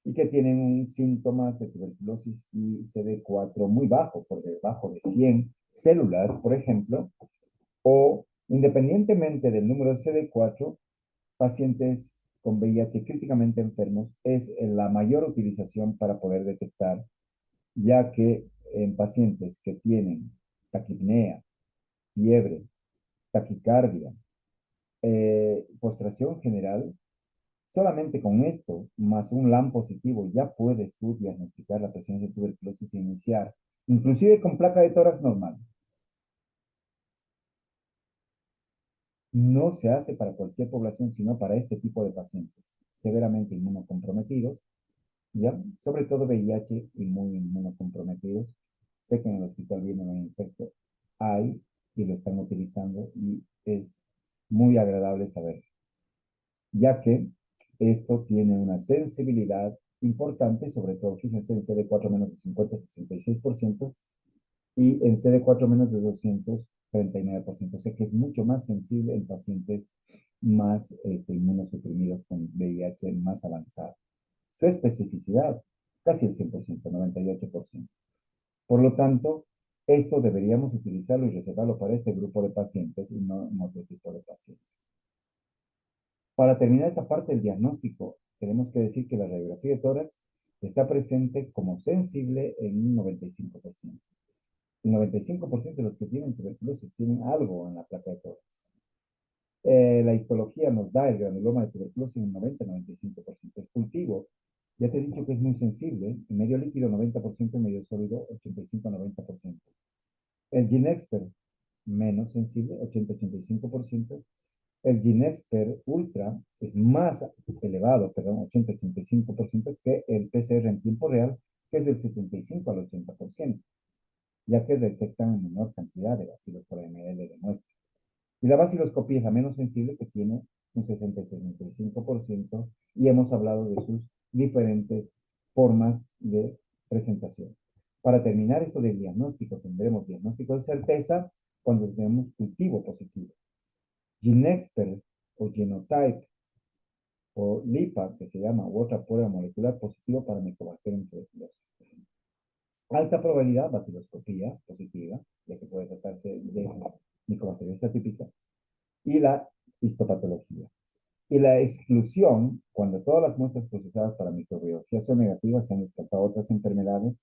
y que tienen un síntomas de tuberculosis y CD4 muy bajo, por debajo de 100 células, por ejemplo, o independientemente del número de CD4, pacientes con VIH críticamente enfermos es la mayor utilización para poder detectar, ya que en pacientes que tienen taquipnea, fiebre, taquicardia, postración general, solamente con esto, más un LAM positivo, ya puedes tú diagnosticar la presencia de tuberculosis e iniciar, inclusive con placa de tórax normal. No se hace para cualquier población, sino para este tipo de pacientes severamente inmunocomprometidos, ¿ya? Sobre todo VIH y muy inmunocomprometidos. Sé que en el hospital viene un infecto, hay y lo están utilizando y es muy agradable saber, ya que esto tiene una sensibilidad importante, sobre todo, fíjense, en CD4 menos de 50, 66%, y en CD4 menos de 200, 39%. O sea que es mucho más sensible en pacientes más inmunosuprimidos con VIH más avanzado. Su especificidad, casi el 100%, 98%. Por lo tanto, esto deberíamos utilizarlo y reservarlo para este grupo de pacientes y no en otro tipo de pacientes. Para terminar esta parte del diagnóstico, tenemos que decir que la radiografía de tórax está presente como sensible en un 95%. El 95% de los que tienen tuberculosis tienen algo en la placa de tórax. La histología nos da el granuloma de tuberculosis en 90-95%. El cultivo, ya te he dicho que es muy sensible, en medio líquido 90%, en medio sólido 85-90%. El Ginexpert, menos sensible, 80-85%. El Ginexpert Ultra es más elevado, perdón, 80-85% que el PCR en tiempo real, que es del 75 al 80%, ya que detectan menor cantidad de bacilos por ml de muestra. Y la vaciloscopía es la menos sensible, que tiene un 60-65%, y hemos hablado de sus diferentes formas de presentación. Para terminar esto del diagnóstico, tendremos diagnóstico de certeza cuando tenemos cultivo positivo. GeneXpert o Genotype o LIPA, que se llama, u otra prueba molecular positiva para Mycobacterium tuberculosis. Alta probabilidad, baciloscopía positiva, ya que puede tratarse de Mycobacteriosis atípica, y la histopatología. Y la exclusión, cuando todas las muestras procesadas para microbiología son negativas, se han descartado otras enfermedades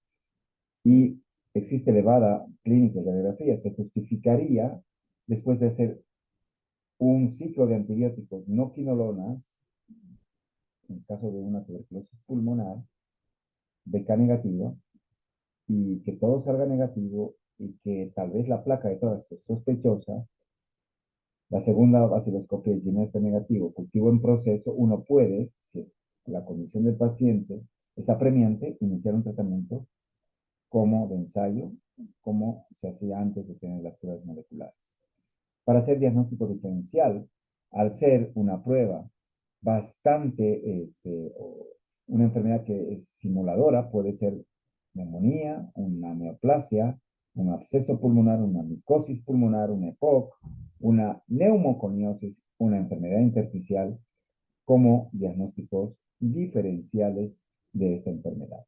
y existe elevada clínica de radiografía, se justificaría después de hacer un ciclo de antibióticos no quinolonas, en el caso de una tuberculosis pulmonar, BK negativo, y que todo salga negativo y que tal vez la placa de todas es sospechosa. La segunda baciloscopia es GeneXpert negativo, cultivo en proceso. Uno puede, si la condición del paciente es apremiante, iniciar un tratamiento como de ensayo, como se hacía antes de tener las pruebas moleculares. Para hacer diagnóstico diferencial, al ser una prueba bastante, una enfermedad que es simuladora, puede ser neumonía, una neoplasia, un absceso pulmonar, una micosis pulmonar, una EPOC, una neumoconiosis, una enfermedad intersticial, como diagnósticos diferenciales de esta enfermedad.